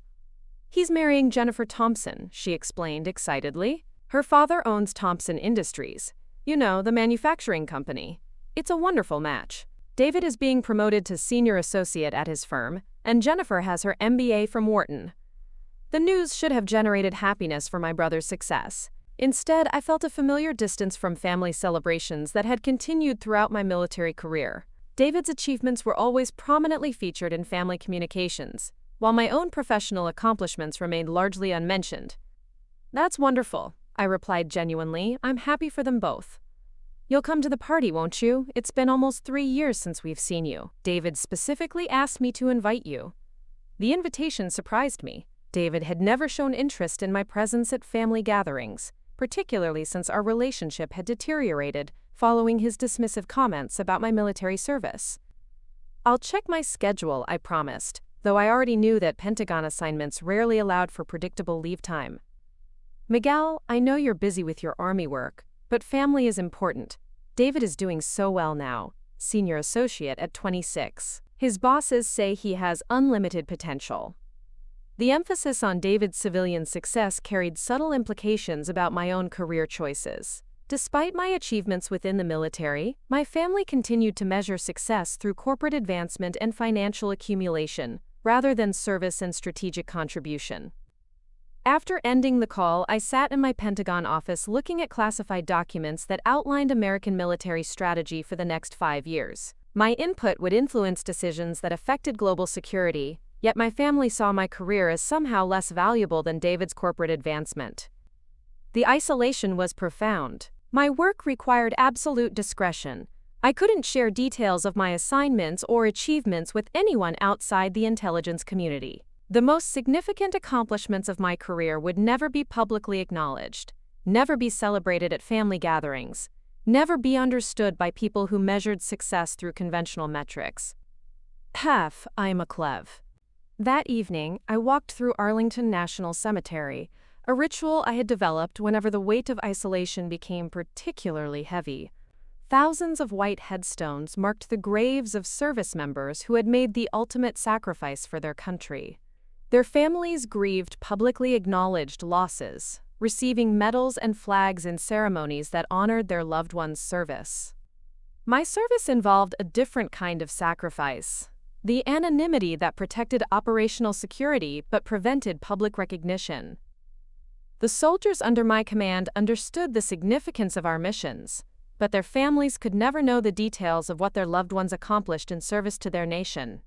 "He's marrying Jennifer Thompson," she explained excitedly. "Her father owns Thompson Industries, you know, the manufacturing company. It's a wonderful match. David is being promoted to senior associate at his firm, and Jennifer has her MBA from Wharton." The news should have generated happiness for my brother's success. Instead, I felt a familiar distance from family celebrations that had continued throughout my military career. David's achievements were always prominently featured in family communications, while my own professional accomplishments remained largely unmentioned. "That's wonderful," I replied genuinely. "I'm happy for them both." "You'll come to the party, won't you? It's been almost 3 years since we've seen you. David specifically asked me to invite you." The invitation surprised me. David had never shown interest in my presence at family gatherings, particularly since our relationship had deteriorated following his dismissive comments about my military service. "I'll check my schedule," I promised, though I already knew that Pentagon assignments rarely allowed for predictable leave time. "Miguel, I know you're busy with your Army work, but family is important. David is doing so well now, senior associate at 26. His bosses say he has unlimited potential." The emphasis on David's civilian success carried subtle implications about my own career choices. Despite my achievements within the military, my family continued to measure success through corporate advancement and financial accumulation, rather than service and strategic contribution. After ending the call, I sat in my Pentagon office looking at classified documents that outlined American military strategy for the next 5 years. My input would influence decisions that affected global security, yet my family saw my career as somehow less valuable than David's corporate advancement. The isolation was profound. My work required absolute discretion. I couldn't share details of my assignments or achievements with anyone outside the intelligence community. The most significant accomplishments of my career would never be publicly acknowledged, never be celebrated at family gatherings, never be understood by people who measured success through conventional metrics. I'm a clev. That evening, I walked through Arlington National Cemetery, a ritual I had developed whenever the weight of isolation became particularly heavy. Thousands of white headstones marked the graves of service members who had made the ultimate sacrifice for their country. Their families grieved publicly acknowledged losses, receiving medals and flags in ceremonies that honored their loved ones' service. My service involved a different kind of sacrifice, the anonymity that protected operational security but prevented public recognition. The soldiers under my command understood the significance of our missions, but their families could never know the details of what their loved ones accomplished in service to their nation.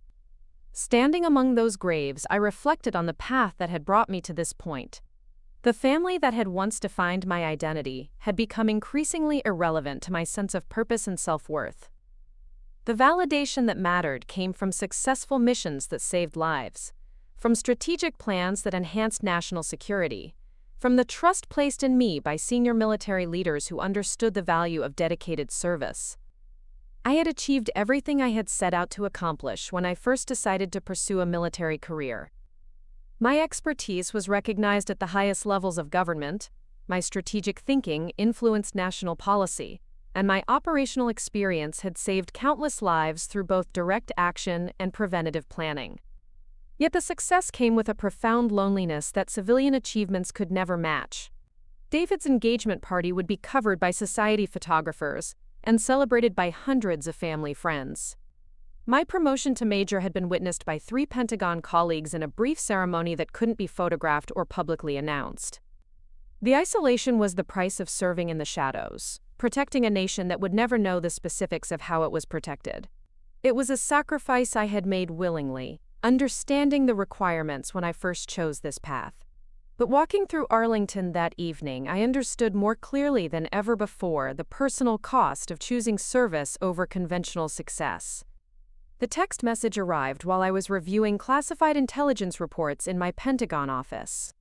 Standing among those graves, I reflected on the path that had brought me to this point. The family that had once defined my identity had become increasingly irrelevant to my sense of purpose and self-worth. The validation that mattered came from successful missions that saved lives, from strategic plans that enhanced national security, from the trust placed in me by senior military leaders who understood the value of dedicated service. I had achieved everything I had set out to accomplish when I first decided to pursue a military career. My expertise was recognized at the highest levels of government, my strategic thinking influenced national policy, and my operational experience had saved countless lives through both direct action and preventative planning. Yet the success came with a profound loneliness that civilian achievements could never match. David's engagement party would be covered by society photographers and celebrated by hundreds of family friends. My promotion to major had been witnessed by 3 Pentagon colleagues in a brief ceremony that couldn't be photographed or publicly announced. The isolation was the price of serving in the shadows, protecting a nation that would never know the specifics of how it was protected. It was a sacrifice I had made willingly, understanding the requirements when I first chose this path. But walking through Arlington that evening, I understood more clearly than ever before the personal cost of choosing service over conventional success. The text message arrived while I was reviewing classified intelligence reports in my Pentagon office.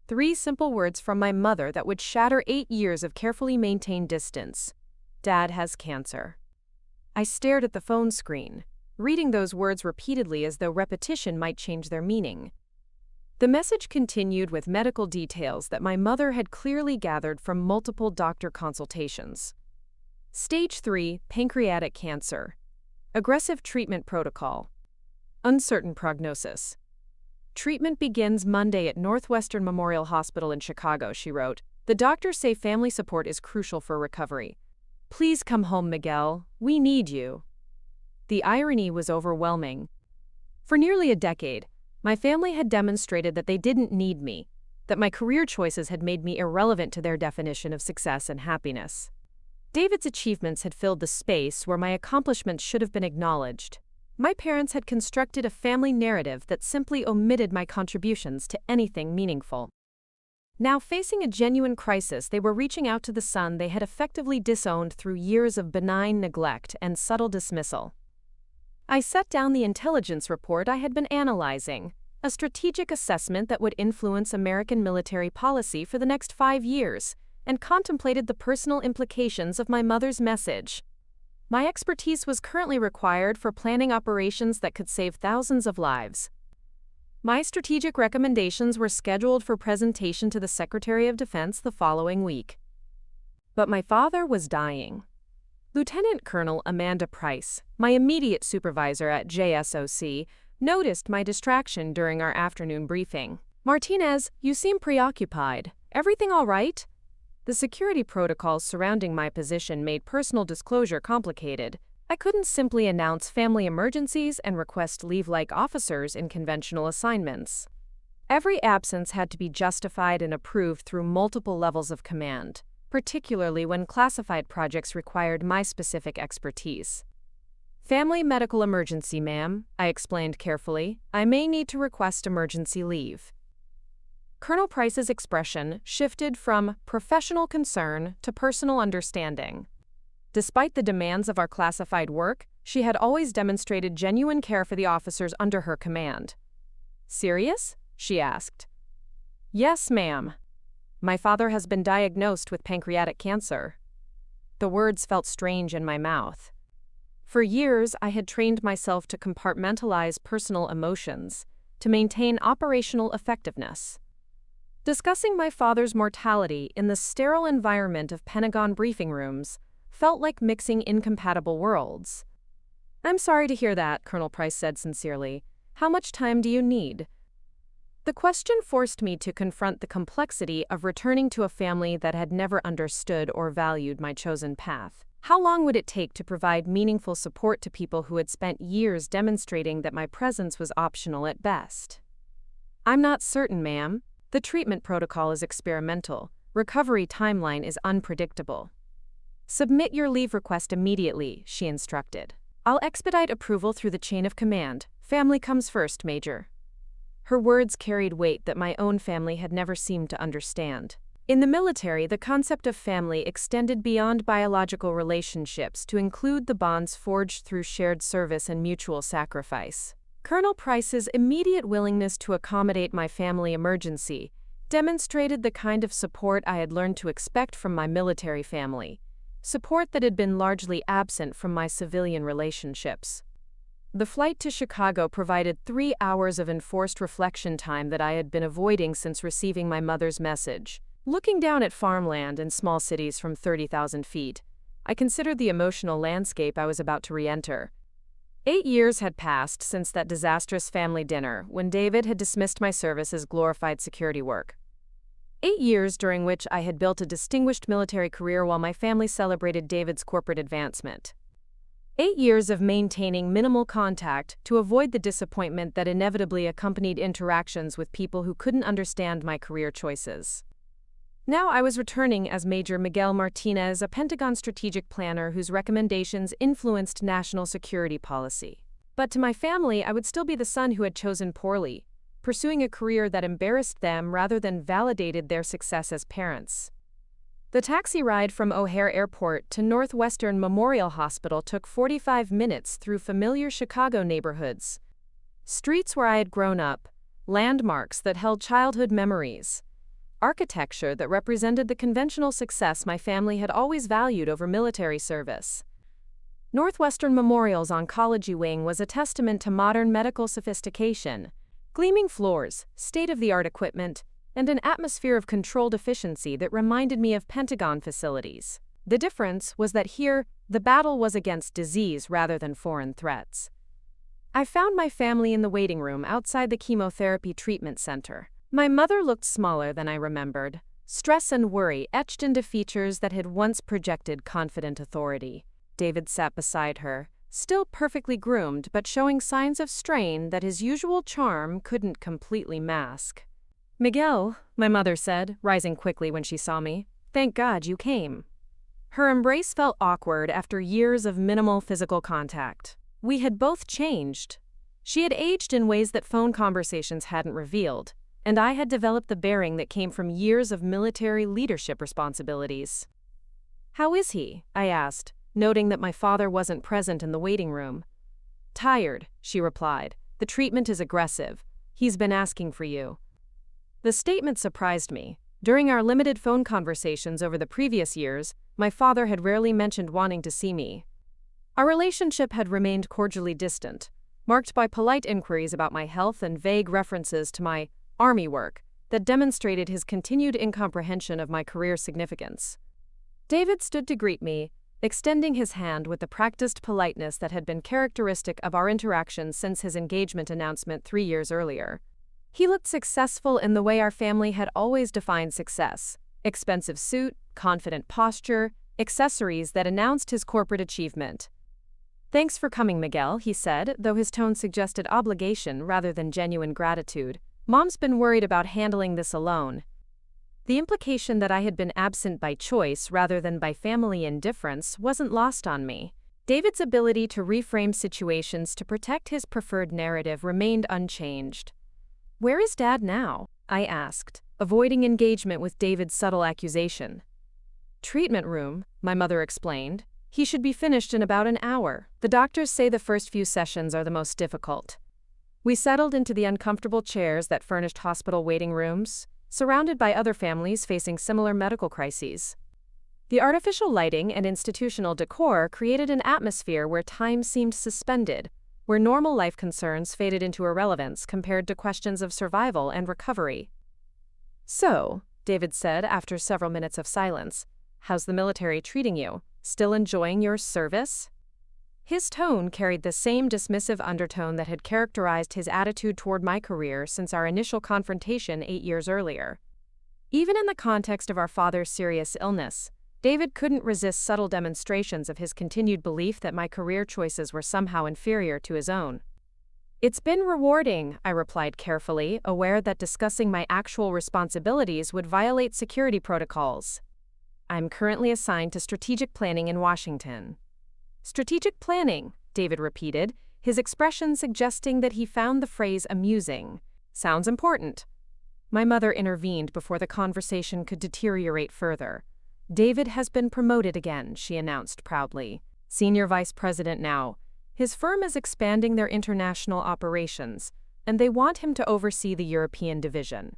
3 simple words from my mother that would shatter 8 years of carefully maintained distance. Dad has cancer. I stared at the phone screen, reading those words repeatedly as though repetition might change their meaning. The message continued with medical details that my mother had clearly gathered from multiple doctor consultations. Stage 3, pancreatic cancer. Aggressive treatment protocol. Uncertain prognosis. Treatment begins Monday at Northwestern Memorial Hospital in Chicago, she wrote. The doctors say family support is crucial for recovery. Please come home, Miguel. We need you. The irony was overwhelming. For nearly a decade, my family had demonstrated that they didn't need me, that my career choices had made me irrelevant to their definition of success and happiness. David's achievements had filled the space where my accomplishments should have been acknowledged. My parents had constructed a family narrative that simply omitted my contributions to anything meaningful. Now facing a genuine crisis, they were reaching out to the son they had effectively disowned through years of benign neglect and subtle dismissal. I set down the intelligence report I had been analyzing, a strategic assessment that would influence American military policy for the next 5 years, and contemplated the personal implications of my mother's message. My expertise was currently required for planning operations that could save thousands of lives. My strategic recommendations were scheduled for presentation to the Secretary of Defense the following week. But my father was dying. Lieutenant Colonel Amanda Price, my immediate supervisor at JSOC, noticed my distraction during our afternoon briefing. Martinez, you seem preoccupied. Everything all right? The security protocols surrounding my position made personal disclosure complicated. I couldn't simply announce family emergencies and request leave like officers in conventional assignments. Every absence had to be justified and approved through multiple levels of command, particularly when classified projects required my specific expertise. "Family medical emergency, ma'am," I explained carefully. "I may need to request emergency leave." Colonel Price's expression shifted from professional concern to personal understanding. Despite the demands of our classified work, she had always demonstrated genuine care for the officers under her command. "Serious?" she asked. "Yes, ma'am. My father has been diagnosed with pancreatic cancer." The words felt strange in my mouth. For years, I had trained myself to compartmentalize personal emotions, to maintain operational effectiveness. Discussing my father's mortality in the sterile environment of Pentagon briefing rooms felt like mixing incompatible worlds. "I'm sorry to hear that," Colonel Price said sincerely. "How much time do you need?" The question forced me to confront the complexity of returning to a family that had never understood or valued my chosen path. How long would it take to provide meaningful support to people who had spent years demonstrating that my presence was optional at best? "I'm not certain, ma'am. The treatment protocol is experimental. Recovery timeline is unpredictable." "Submit your leave request immediately," she instructed. "I'll expedite approval through the chain of command. Family comes first, Major." Her words carried weight that my own family had never seemed to understand. In the military, the concept of family extended beyond biological relationships to include the bonds forged through shared service and mutual sacrifice. Colonel Price's immediate willingness to accommodate my family emergency demonstrated the kind of support I had learned to expect from my military family, support that had been largely absent from my civilian relationships. The flight to Chicago provided 3 hours of enforced reflection time that I had been avoiding since receiving my mother's message. Looking down at farmland in small cities from 30,000 feet, I considered the emotional landscape I was about to re-enter. 8 years had passed since that disastrous family dinner when David had dismissed my service as glorified security work. 8 years during which I had built a distinguished military career while my family celebrated David's corporate advancement. 8 years of maintaining minimal contact to avoid the disappointment that inevitably accompanied interactions with people who couldn't understand my career choices. Now I was returning as Major Miguel Martinez, a Pentagon strategic planner whose recommendations influenced national security policy. But to my family, I would still be the son who had chosen poorly, pursuing a career that embarrassed them rather than validated their success as parents. The taxi ride from O'Hare Airport to Northwestern Memorial Hospital took 45 minutes through familiar Chicago neighborhoods. Streets where I had grown up, landmarks that held childhood memories, architecture that represented the conventional success my family had always valued over military service. Northwestern Memorial's oncology wing was a testament to modern medical sophistication, gleaming floors, state-of-the-art equipment, and an atmosphere of controlled efficiency that reminded me of Pentagon facilities. The difference was that here, the battle was against disease rather than foreign threats. I found my family in the waiting room outside the chemotherapy treatment center. My mother looked smaller than I remembered, stress and worry etched into features that had once projected confident authority. David sat beside her, still perfectly groomed but showing signs of strain that his usual charm couldn't completely mask. "Miguel," my mother said, rising quickly when she saw me, "thank God you came." Her embrace felt awkward after years of minimal physical contact. We had both changed. She had aged in ways that phone conversations hadn't revealed, and I had developed the bearing that came from years of military leadership responsibilities. "How is he?" I asked, noting that my father wasn't present in the waiting room. "Tired," she replied. "The treatment is aggressive. He's been asking for you." The statement surprised me. During our limited phone conversations over the previous years, my father had rarely mentioned wanting to see me. Our relationship had remained cordially distant, marked by polite inquiries about my health and vague references to my Army work that demonstrated his continued incomprehension of my career significance. David stood to greet me, extending his hand with the practiced politeness that had been characteristic of our interactions since his engagement announcement 3 years earlier. He looked successful in the way our family had always defined success: expensive suit, confident posture, accessories that announced his corporate achievement. "Thanks for coming, Miguel," he said, though his tone suggested obligation rather than genuine gratitude. Mom's been worried about handling this alone. The implication that I had been absent by choice rather than by family indifference wasn't lost on me. David's ability to reframe situations to protect his preferred narrative remained unchanged. "Where is Dad now?" I asked, avoiding engagement with David's subtle accusation. "Treatment room," my mother explained. "He should be finished in about an hour. The doctors say the first few sessions are the most difficult." We settled into the uncomfortable chairs that furnished hospital waiting rooms, surrounded by other families facing similar medical crises. The artificial lighting and institutional decor created an atmosphere where time seemed suspended, where normal life concerns faded into irrelevance compared to questions of survival and recovery. "So," David said after several minutes of silence, "how's the military treating you? Still enjoying your service?" His tone carried the same dismissive undertone that had characterized his attitude toward my career since our initial confrontation 8 years earlier. Even in the context of our father's serious illness, David couldn't resist subtle demonstrations of his continued belief that my career choices were somehow inferior to his own. "It's been rewarding," I replied carefully, aware that discussing my actual responsibilities would violate security protocols. "I'm currently assigned to strategic planning in Washington." "Strategic planning," David repeated, his expression suggesting that he found the phrase amusing. "Sounds important." My mother intervened before the conversation could deteriorate further. "David has been promoted again," she announced proudly. "Senior vice president now. His firm is expanding their international operations, and they want him to oversee the European division."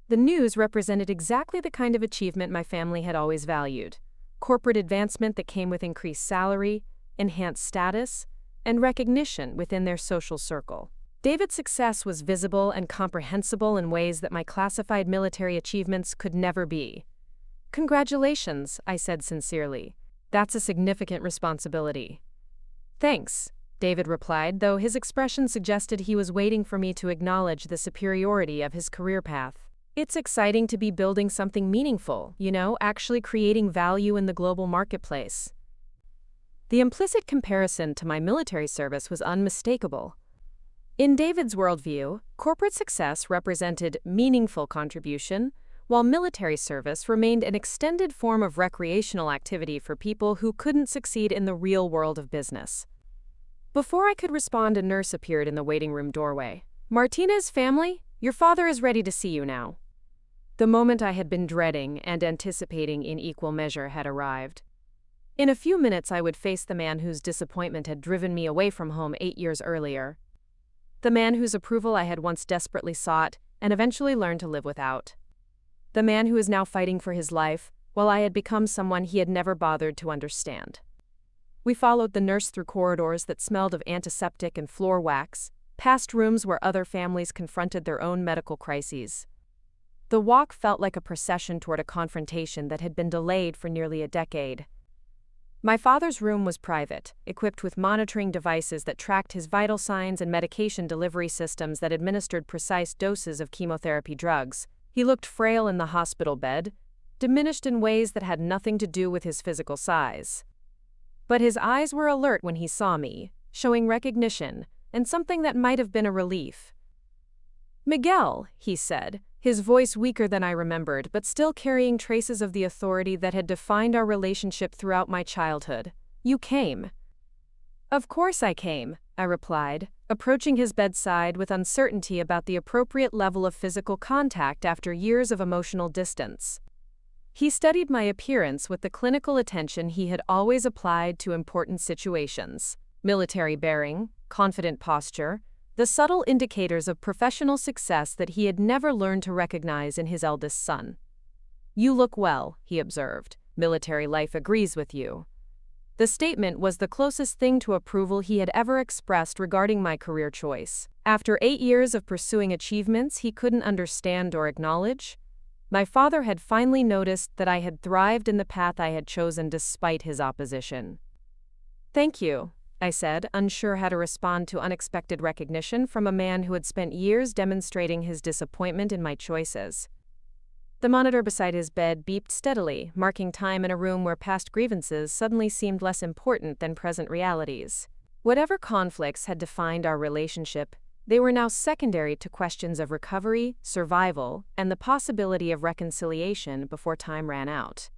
The news represented exactly the kind of achievement my family had always valued: corporate advancement that came with increased salary, enhanced status, and recognition within their social circle. David's success was visible and comprehensible in ways that my classified military achievements could never be. "Congratulations," I said sincerely. "That's a significant responsibility." "Thanks," David replied, though his expression suggested he was waiting for me to acknowledge the superiority of his career path. "It's exciting to be building something meaningful, actually creating value in the global marketplace." The implicit comparison to my military service was unmistakable. In David's worldview, corporate success represented meaningful contribution, while military service remained an extended form of recreational activity for people who couldn't succeed in the real world of business. Before I could respond, a nurse appeared in the waiting room doorway. "Martinez family, your father is ready to see you now." The moment I had been dreading and anticipating in equal measure had arrived. In a few minutes I would face the man whose disappointment had driven me away from home 8 years earlier. The man whose approval I had once desperately sought and eventually learned to live without. The man who is now fighting for his life, while I had become someone he had never bothered to understand. We followed the nurse through corridors that smelled of antiseptic and floor wax, past rooms where other families confronted their own medical crises. The walk felt like a procession toward a confrontation that had been delayed for nearly a decade. My father's room was private, equipped with monitoring devices that tracked his vital signs and medication delivery systems that administered precise doses of chemotherapy drugs. He looked frail in the hospital bed, diminished in ways that had nothing to do with his physical size. But his eyes were alert when he saw me, showing recognition, and something that might have been a relief. "Miguel," he said, his voice weaker than I remembered, but still carrying traces of the authority that had defined our relationship throughout my childhood. "You came." "Of course I came," I replied, approaching his bedside with uncertainty about the appropriate level of physical contact after years of emotional distance. He studied my appearance with the clinical attention he had always applied to important situations: military bearing, confident posture, the subtle indicators of professional success that he had never learned to recognize in his eldest son. "You look well," he observed. "Military life agrees with you." The statement was the closest thing to approval he had ever expressed regarding my career choice. After 8 years of pursuing achievements he couldn't understand or acknowledge, my father had finally noticed that I had thrived in the path I had chosen despite his opposition. "Thank you," I said, unsure how to respond to unexpected recognition from a man who had spent years demonstrating his disappointment in my choices. The monitor beside his bed beeped steadily, marking time in a room where past grievances suddenly seemed less important than present realities. Whatever conflicts had defined our relationship, They were now secondary to questions of recovery, survival, and the possibility of reconciliation before time ran out.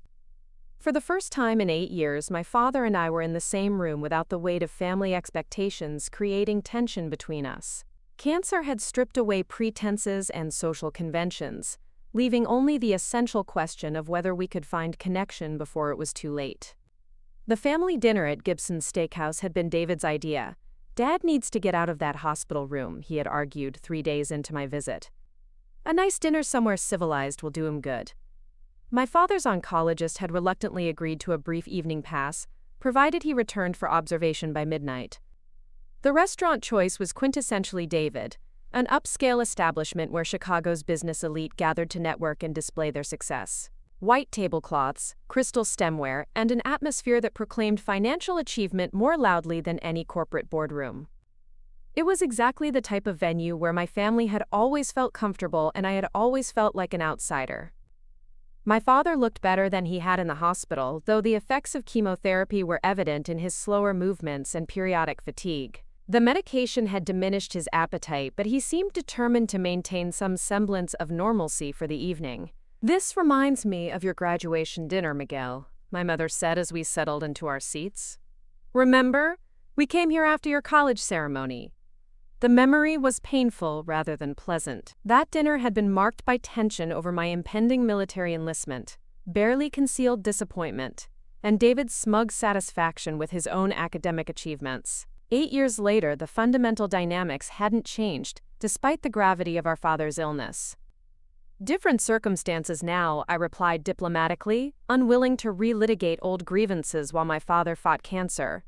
For the first time in 8 years, my father and I were in the same room without the weight of family expectations creating tension between us. Cancer had stripped away pretenses and social conventions, leaving only the essential question of whether we could find connection before it was too late. The family dinner at Gibson's Steakhouse had been David's idea. "Dad needs to get out of that hospital room," he had argued 3 days into my visit. "A nice dinner somewhere civilized will do him good." My father's oncologist had reluctantly agreed to a brief evening pass, provided he returned for observation by midnight. The restaurant choice was quintessentially David, an upscale establishment where Chicago's business elite gathered to network and display their success. White tablecloths, crystal stemware, and an atmosphere that proclaimed financial achievement more loudly than any corporate boardroom. It was exactly the type of venue where my family had always felt comfortable and I had always felt like an outsider. My father looked better than he had in the hospital, though the effects of chemotherapy were evident in his slower movements and periodic fatigue. The medication had diminished his appetite, but he seemed determined to maintain some semblance of normalcy for the evening. "This reminds me of your graduation dinner, Miguel," my mother said as we settled into our seats. "Remember? We came here after your college ceremony." The memory was painful rather than pleasant. That dinner had been marked by tension over my impending military enlistment, barely concealed disappointment, and David's smug satisfaction with his own academic achievements. 8 years later, the fundamental dynamics hadn't changed, despite the gravity of our father's illness. "Different circumstances now," I replied diplomatically, unwilling to relitigate old grievances while my father fought cancer.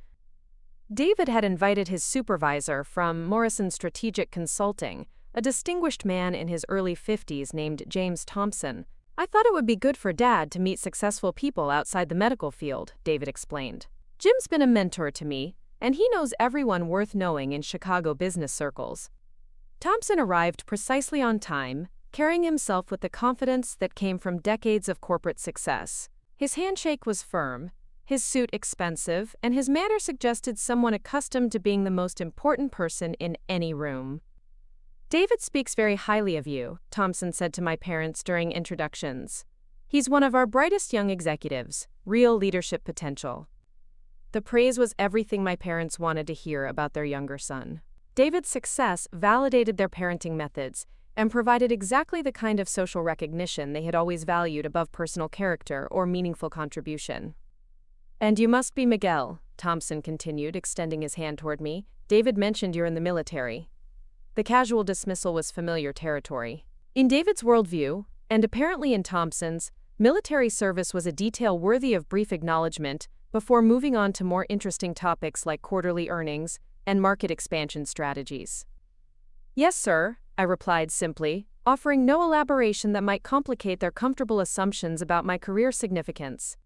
David had invited his supervisor from Morrison Strategic Consulting, a distinguished man in his early 50s named James Thompson. "I thought it would be good for Dad to meet successful people outside the medical field," David explained. "Jim's been a mentor to me, and he knows everyone worth knowing in Chicago business circles." Thompson arrived precisely on time, carrying himself with the confidence that came from decades of corporate success. His handshake was firm, his suit expensive, and his manner suggested someone accustomed to being the most important person in any room. "David speaks very highly of you," Thompson said to my parents during introductions. "He's one of our brightest young executives, real leadership potential." The praise was everything my parents wanted to hear about their younger son. David's success validated their parenting methods and provided exactly the kind of social recognition they had always valued above personal character or meaningful contribution. "And you must be Miguel," Thompson continued, extending his hand toward me. "David mentioned you're in the military." The casual dismissal was familiar territory. In David's worldview, and apparently in Thompson's, military service was a detail worthy of brief acknowledgement before moving on to more interesting topics like quarterly earnings and market expansion strategies. "Yes, sir," I replied simply, offering no elaboration that might complicate their comfortable assumptions about my career significance.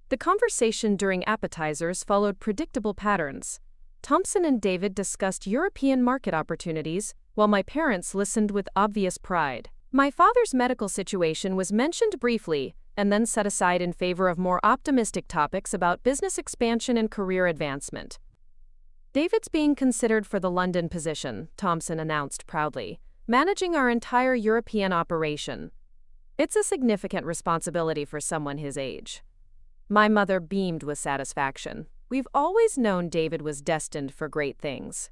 The conversation during appetizers followed predictable patterns. Thompson and David discussed European market opportunities, while my parents listened with obvious pride. My father's medical situation was mentioned briefly, and then set aside in favor of more optimistic topics about business expansion and career advancement. "David's being considered for the London position," Thompson announced proudly, "managing our entire European operation. It's a significant responsibility for someone his age." My mother beamed with satisfaction. "We've always known David was destined for great things."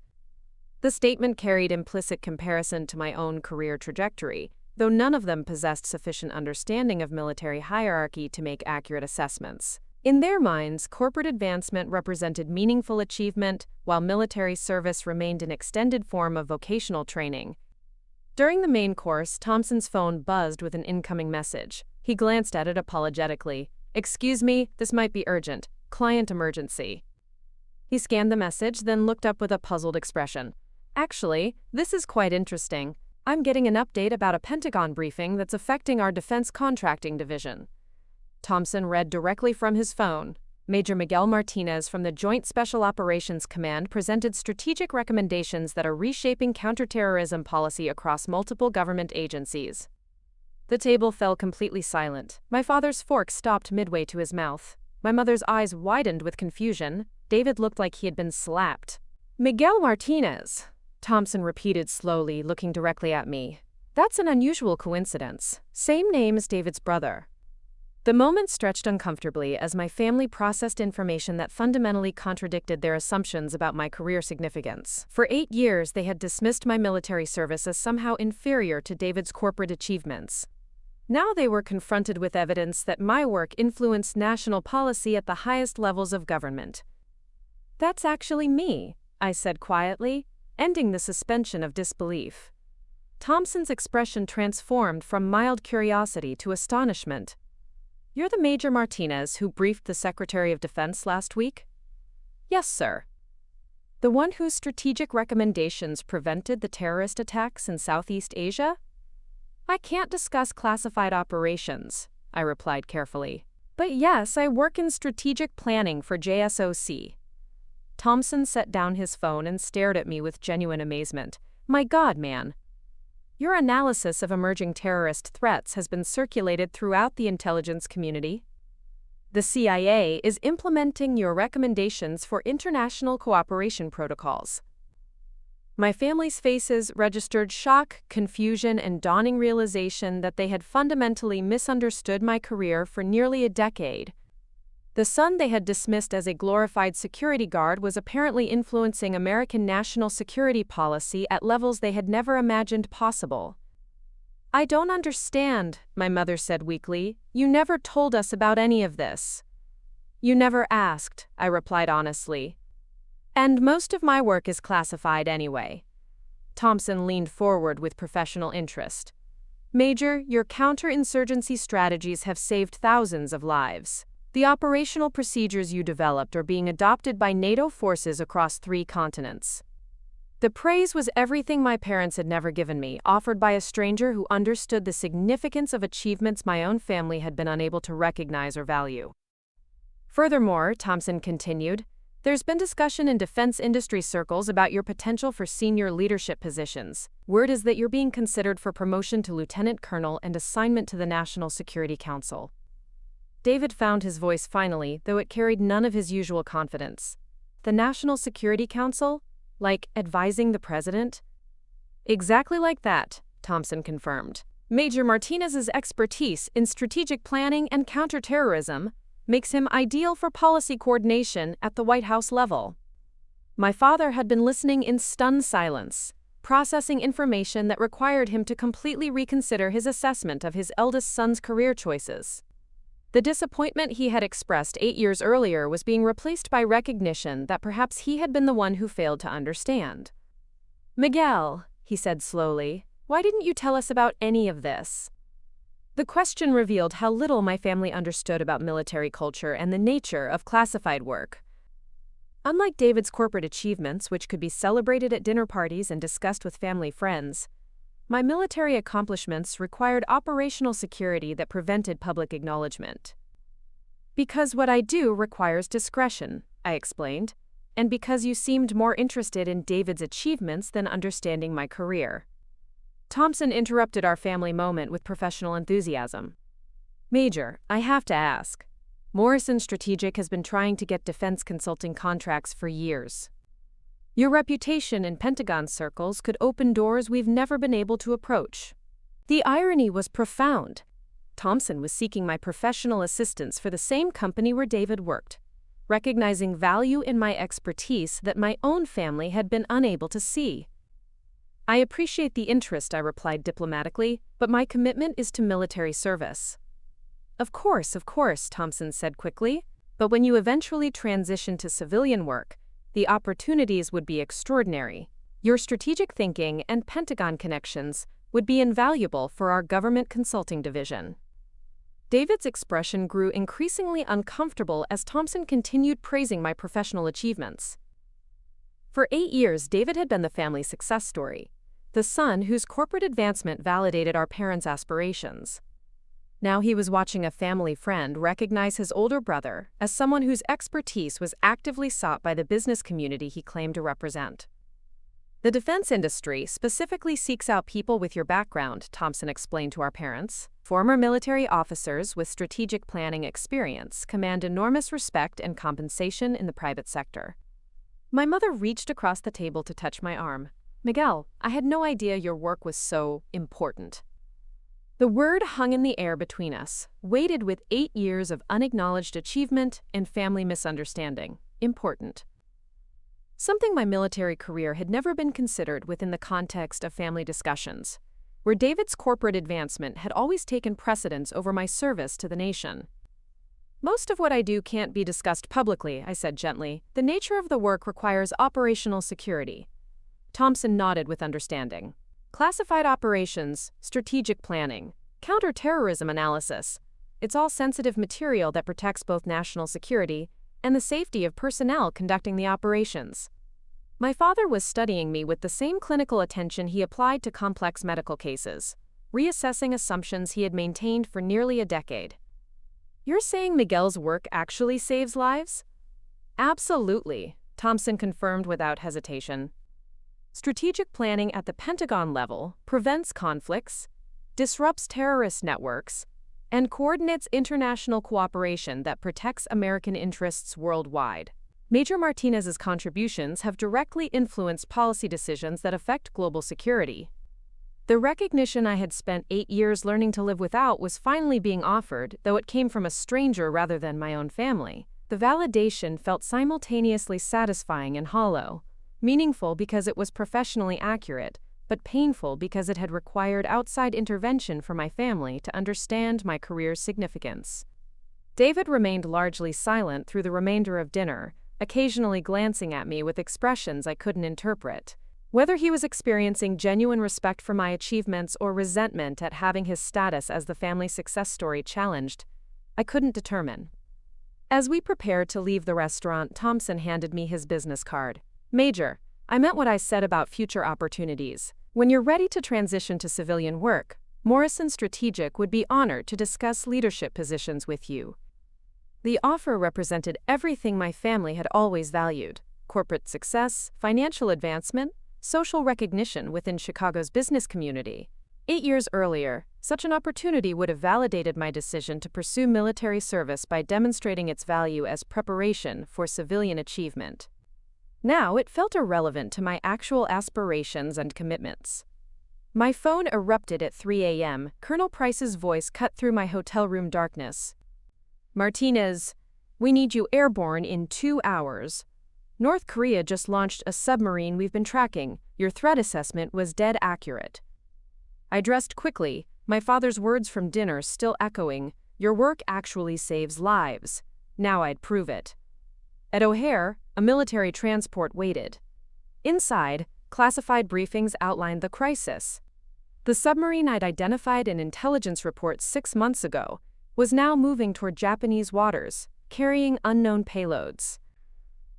The statement carried implicit comparison to my own career trajectory, though none of them possessed sufficient understanding of military hierarchy to make accurate assessments. In their minds, corporate advancement represented meaningful achievement, while military service remained an extended form of vocational training. During the main course, Thompson's phone buzzed with an incoming message. He glanced at it apologetically. "Excuse me, this might be urgent. Client emergency." He scanned the message, then looked up with a puzzled expression. "Actually, this is quite interesting. I'm getting an update about a Pentagon briefing that's affecting our defense contracting division." Thompson read directly from his phone. Major Miguel Martinez from the Joint Special Operations Command presented strategic recommendations that are reshaping counterterrorism policy across multiple government agencies. The table fell completely silent. My father's fork stopped midway to his mouth. My mother's eyes widened with confusion. David looked like he had been slapped. "Miguel Martinez," Thompson repeated slowly, looking directly at me. That's an unusual coincidence. Same name as David's brother. The moment stretched uncomfortably as my family processed information that fundamentally contradicted their assumptions about my career significance. For 8 years, they had dismissed my military service as somehow inferior to David's corporate achievements. Now they were confronted with evidence that my work influenced national policy at the highest levels of government. That's actually me, I said quietly, ending the suspension of disbelief. Thompson's expression transformed from mild curiosity to astonishment. You're the Major Martinez who briefed the Secretary of Defense last week? Yes, sir. The one whose strategic recommendations prevented the terrorist attacks in Southeast Asia? I can't discuss classified operations, I replied carefully. But yes, I work in strategic planning for JSOC. Thompson set down his phone and stared at me with genuine amazement. My God, man. Your analysis of emerging terrorist threats has been circulated throughout the intelligence community. The CIA is implementing your recommendations for international cooperation protocols. My family's faces registered shock, confusion, and dawning realization that they had fundamentally misunderstood my career for nearly a decade. The son they had dismissed as a glorified security guard was apparently influencing American national security policy at levels they had never imagined possible. I don't understand, my mother said weakly. You never told us about any of this. You never asked, I replied honestly. And most of my work is classified anyway. Thompson leaned forward with professional interest. Major, your counterinsurgency strategies have saved thousands of lives. The operational procedures you developed are being adopted by NATO forces across 3 continents. The praise was everything my parents had never given me, offered by a stranger who understood the significance of achievements my own family had been unable to recognize or value. Furthermore, Thompson continued, there's been discussion in defense industry circles about your potential for senior leadership positions. Word is that you're being considered for promotion to lieutenant colonel and assignment to the National Security Council. David found his voice finally, though it carried none of his usual confidence. The National Security Council? Like advising the president? Exactly like that, Thompson confirmed. Major Martinez's expertise in strategic planning and counterterrorism makes him ideal for policy coordination at the White House level. My father had been listening in stunned silence, processing information that required him to completely reconsider his assessment of his eldest son's career choices. The disappointment he had expressed 8 years earlier was being replaced by recognition that perhaps he had been the one who failed to understand. Miguel, he said slowly, why didn't you tell us about any of this? The question revealed how little my family understood about military culture and the nature of classified work. Unlike David's corporate achievements, which could be celebrated at dinner parties and discussed with family friends, my military accomplishments required operational security that prevented public acknowledgement. Because what I do requires discretion, I explained, and because you seemed more interested in David's achievements than understanding my career. Thompson interrupted our family moment with professional enthusiasm. Major, I have to ask. Morrison Strategic has been trying to get defense consulting contracts for years. Your reputation in Pentagon circles could open doors we've never been able to approach. The irony was profound. Thompson was seeking my professional assistance for the same company where David worked, recognizing value in my expertise that my own family had been unable to see. I appreciate the interest, I replied diplomatically, but my commitment is to military service. Of course, Thompson said quickly, but when you eventually transition to civilian work, the opportunities would be extraordinary. Your strategic thinking and Pentagon connections would be invaluable for our government consulting division. David's expression grew increasingly uncomfortable as Thompson continued praising my professional achievements. For 8 years, David had been the family success story, the son whose corporate advancement validated our parents' aspirations. Now he was watching a family friend recognize his older brother as someone whose expertise was actively sought by the business community he claimed to represent. The defense industry specifically seeks out people with your background, Thompson explained to our parents. Former military officers with strategic planning experience command enormous respect and compensation in the private sector. My mother reached across the table to touch my arm. Miguel, I had no idea your work was so important. The word hung in the air between us, weighted with 8 years of unacknowledged achievement and family misunderstanding. Important. Something my military career had never been considered within the context of family discussions, where David's corporate advancement had always taken precedence over my service to the nation. Most of what I do can't be discussed publicly, I said gently. The nature of the work requires operational security. Thompson nodded with understanding. Classified operations, strategic planning, counter-terrorism analysis. It's all sensitive material that protects both national security and the safety of personnel conducting the operations. My father was studying me with the same clinical attention he applied to complex medical cases, reassessing assumptions he had maintained for nearly a decade. You're saying Miguel's work actually saves lives? Absolutely, Thompson confirmed without hesitation. Strategic planning at the Pentagon level prevents conflicts, disrupts terrorist networks, and coordinates international cooperation that protects American interests worldwide. Major Martinez's contributions have directly influenced policy decisions that affect global security. The recognition I had spent 8 years learning to live without was finally being offered, though it came from a stranger rather than my own family. The validation felt simultaneously satisfying and hollow. Meaningful because it was professionally accurate, but painful because it had required outside intervention from my family to understand my career's significance. David remained largely silent through the remainder of dinner, occasionally glancing at me with expressions I couldn't interpret. Whether he was experiencing genuine respect for my achievements or resentment at having his status as the family success story challenged, I couldn't determine. As we prepared to leave the restaurant, Thompson handed me his business card. Major, I meant what I said about future opportunities. When you're ready to transition to civilian work, Morrison Strategic would be honored to discuss leadership positions with you. The offer represented everything my family had always valued: corporate success, financial advancement, social recognition within Chicago's business community. 8 years earlier, such an opportunity would have validated my decision to pursue military service by demonstrating its value as preparation for civilian achievement. Now it felt irrelevant to my actual aspirations and commitments. My phone erupted at 3 a.m. Colonel Price's voice cut through my hotel room darkness. Martinez, we need you airborne in 2 hours. North Korea just launched a submarine we've been tracking. Your threat assessment was dead accurate. I dressed quickly, my father's words from dinner still echoing. Your work actually saves lives. Now I'd prove it. At O'Hare, a military transport waited. Inside, classified briefings outlined the crisis. The submarine I'd identified in intelligence reports 6 months ago was now moving toward Japanese waters, carrying unknown payloads.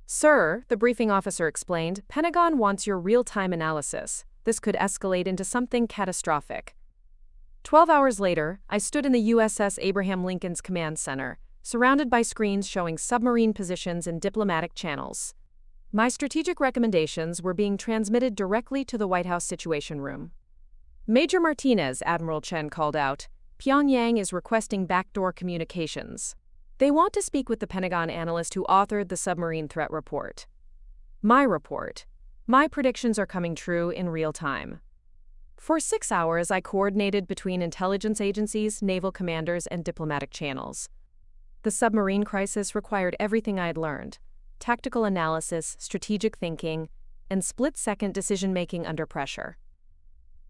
Sir, the briefing officer explained, Pentagon wants your real-time analysis. This could escalate into something catastrophic. 12 hours later, I stood in the USS Abraham Lincoln's command center, surrounded by screens showing submarine positions and diplomatic channels. My strategic recommendations were being transmitted directly to the White House Situation Room. Major Martinez, Admiral Chen called out, Pyongyang is requesting backdoor communications. They want to speak with the Pentagon analyst who authored the submarine threat report. My report. My predictions are coming true in real time. For 6 hours, I coordinated between intelligence agencies, naval commanders, and diplomatic channels. The submarine crisis required everything I had learned: tactical analysis, strategic thinking, and split-second decision-making under pressure.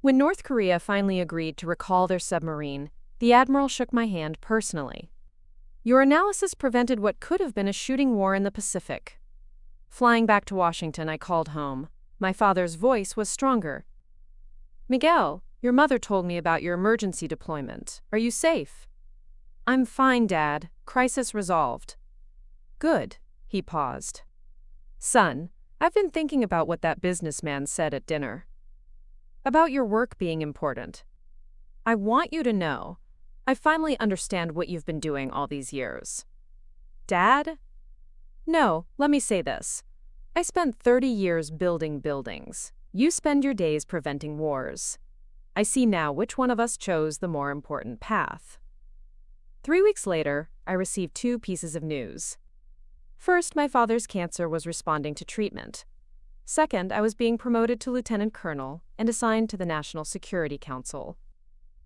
When North Korea finally agreed to recall their submarine, the admiral shook my hand personally. Your analysis prevented what could have been a shooting war in the Pacific. Flying back to Washington, I called home. My father's voice was stronger. Miguel, your mother told me about your emergency deployment. Are you safe? I'm fine, Dad. Crisis resolved. Good. He paused. Son, I've been thinking about what that businessman said at dinner. About your work being important. I want you to know, I finally understand what you've been doing all these years. Dad? No, let me say this. I spent 30 years building buildings. You spend your days preventing wars. I see now which one of us chose the more important path. 3 weeks later, I received 2 pieces of news. First, my father's cancer was responding to treatment. Second, I was being promoted to lieutenant colonel and assigned to the National Security Council.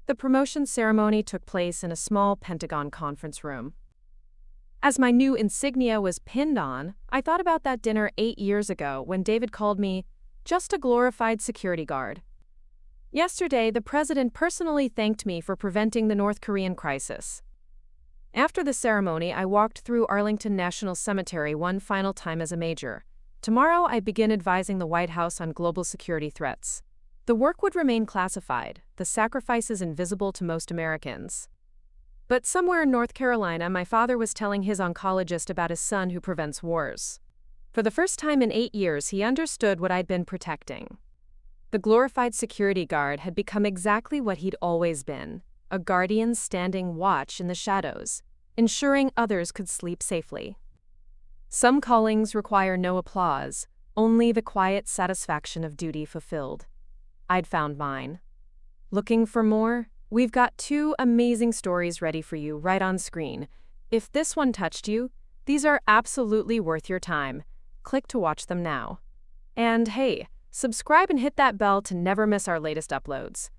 The promotion ceremony took place in a small Pentagon conference room. As my new insignia was pinned on, I thought about that dinner 8 years ago when David called me just a glorified security guard. Yesterday, the president personally thanked me for preventing the North Korean crisis. After the ceremony, I walked through Arlington National Cemetery one final time as a major. Tomorrow, I begin advising the White House on global security threats. The work would remain classified, the sacrifices invisible to most Americans. But somewhere in North Carolina, my father was telling his oncologist about his son who prevents wars. For the first time in 8 years, he understood what I'd been protecting. The glorified security guard had become exactly what he'd always been, a guardian standing watch in the shadows, ensuring others could sleep safely. Some callings require no applause, only the quiet satisfaction of duty fulfilled. I'd found mine. Looking for more? We've got 2 amazing stories ready for you right on screen. If this one touched you, these are absolutely worth your time. Click to watch them now. And hey, subscribe and hit that bell to never miss our latest uploads.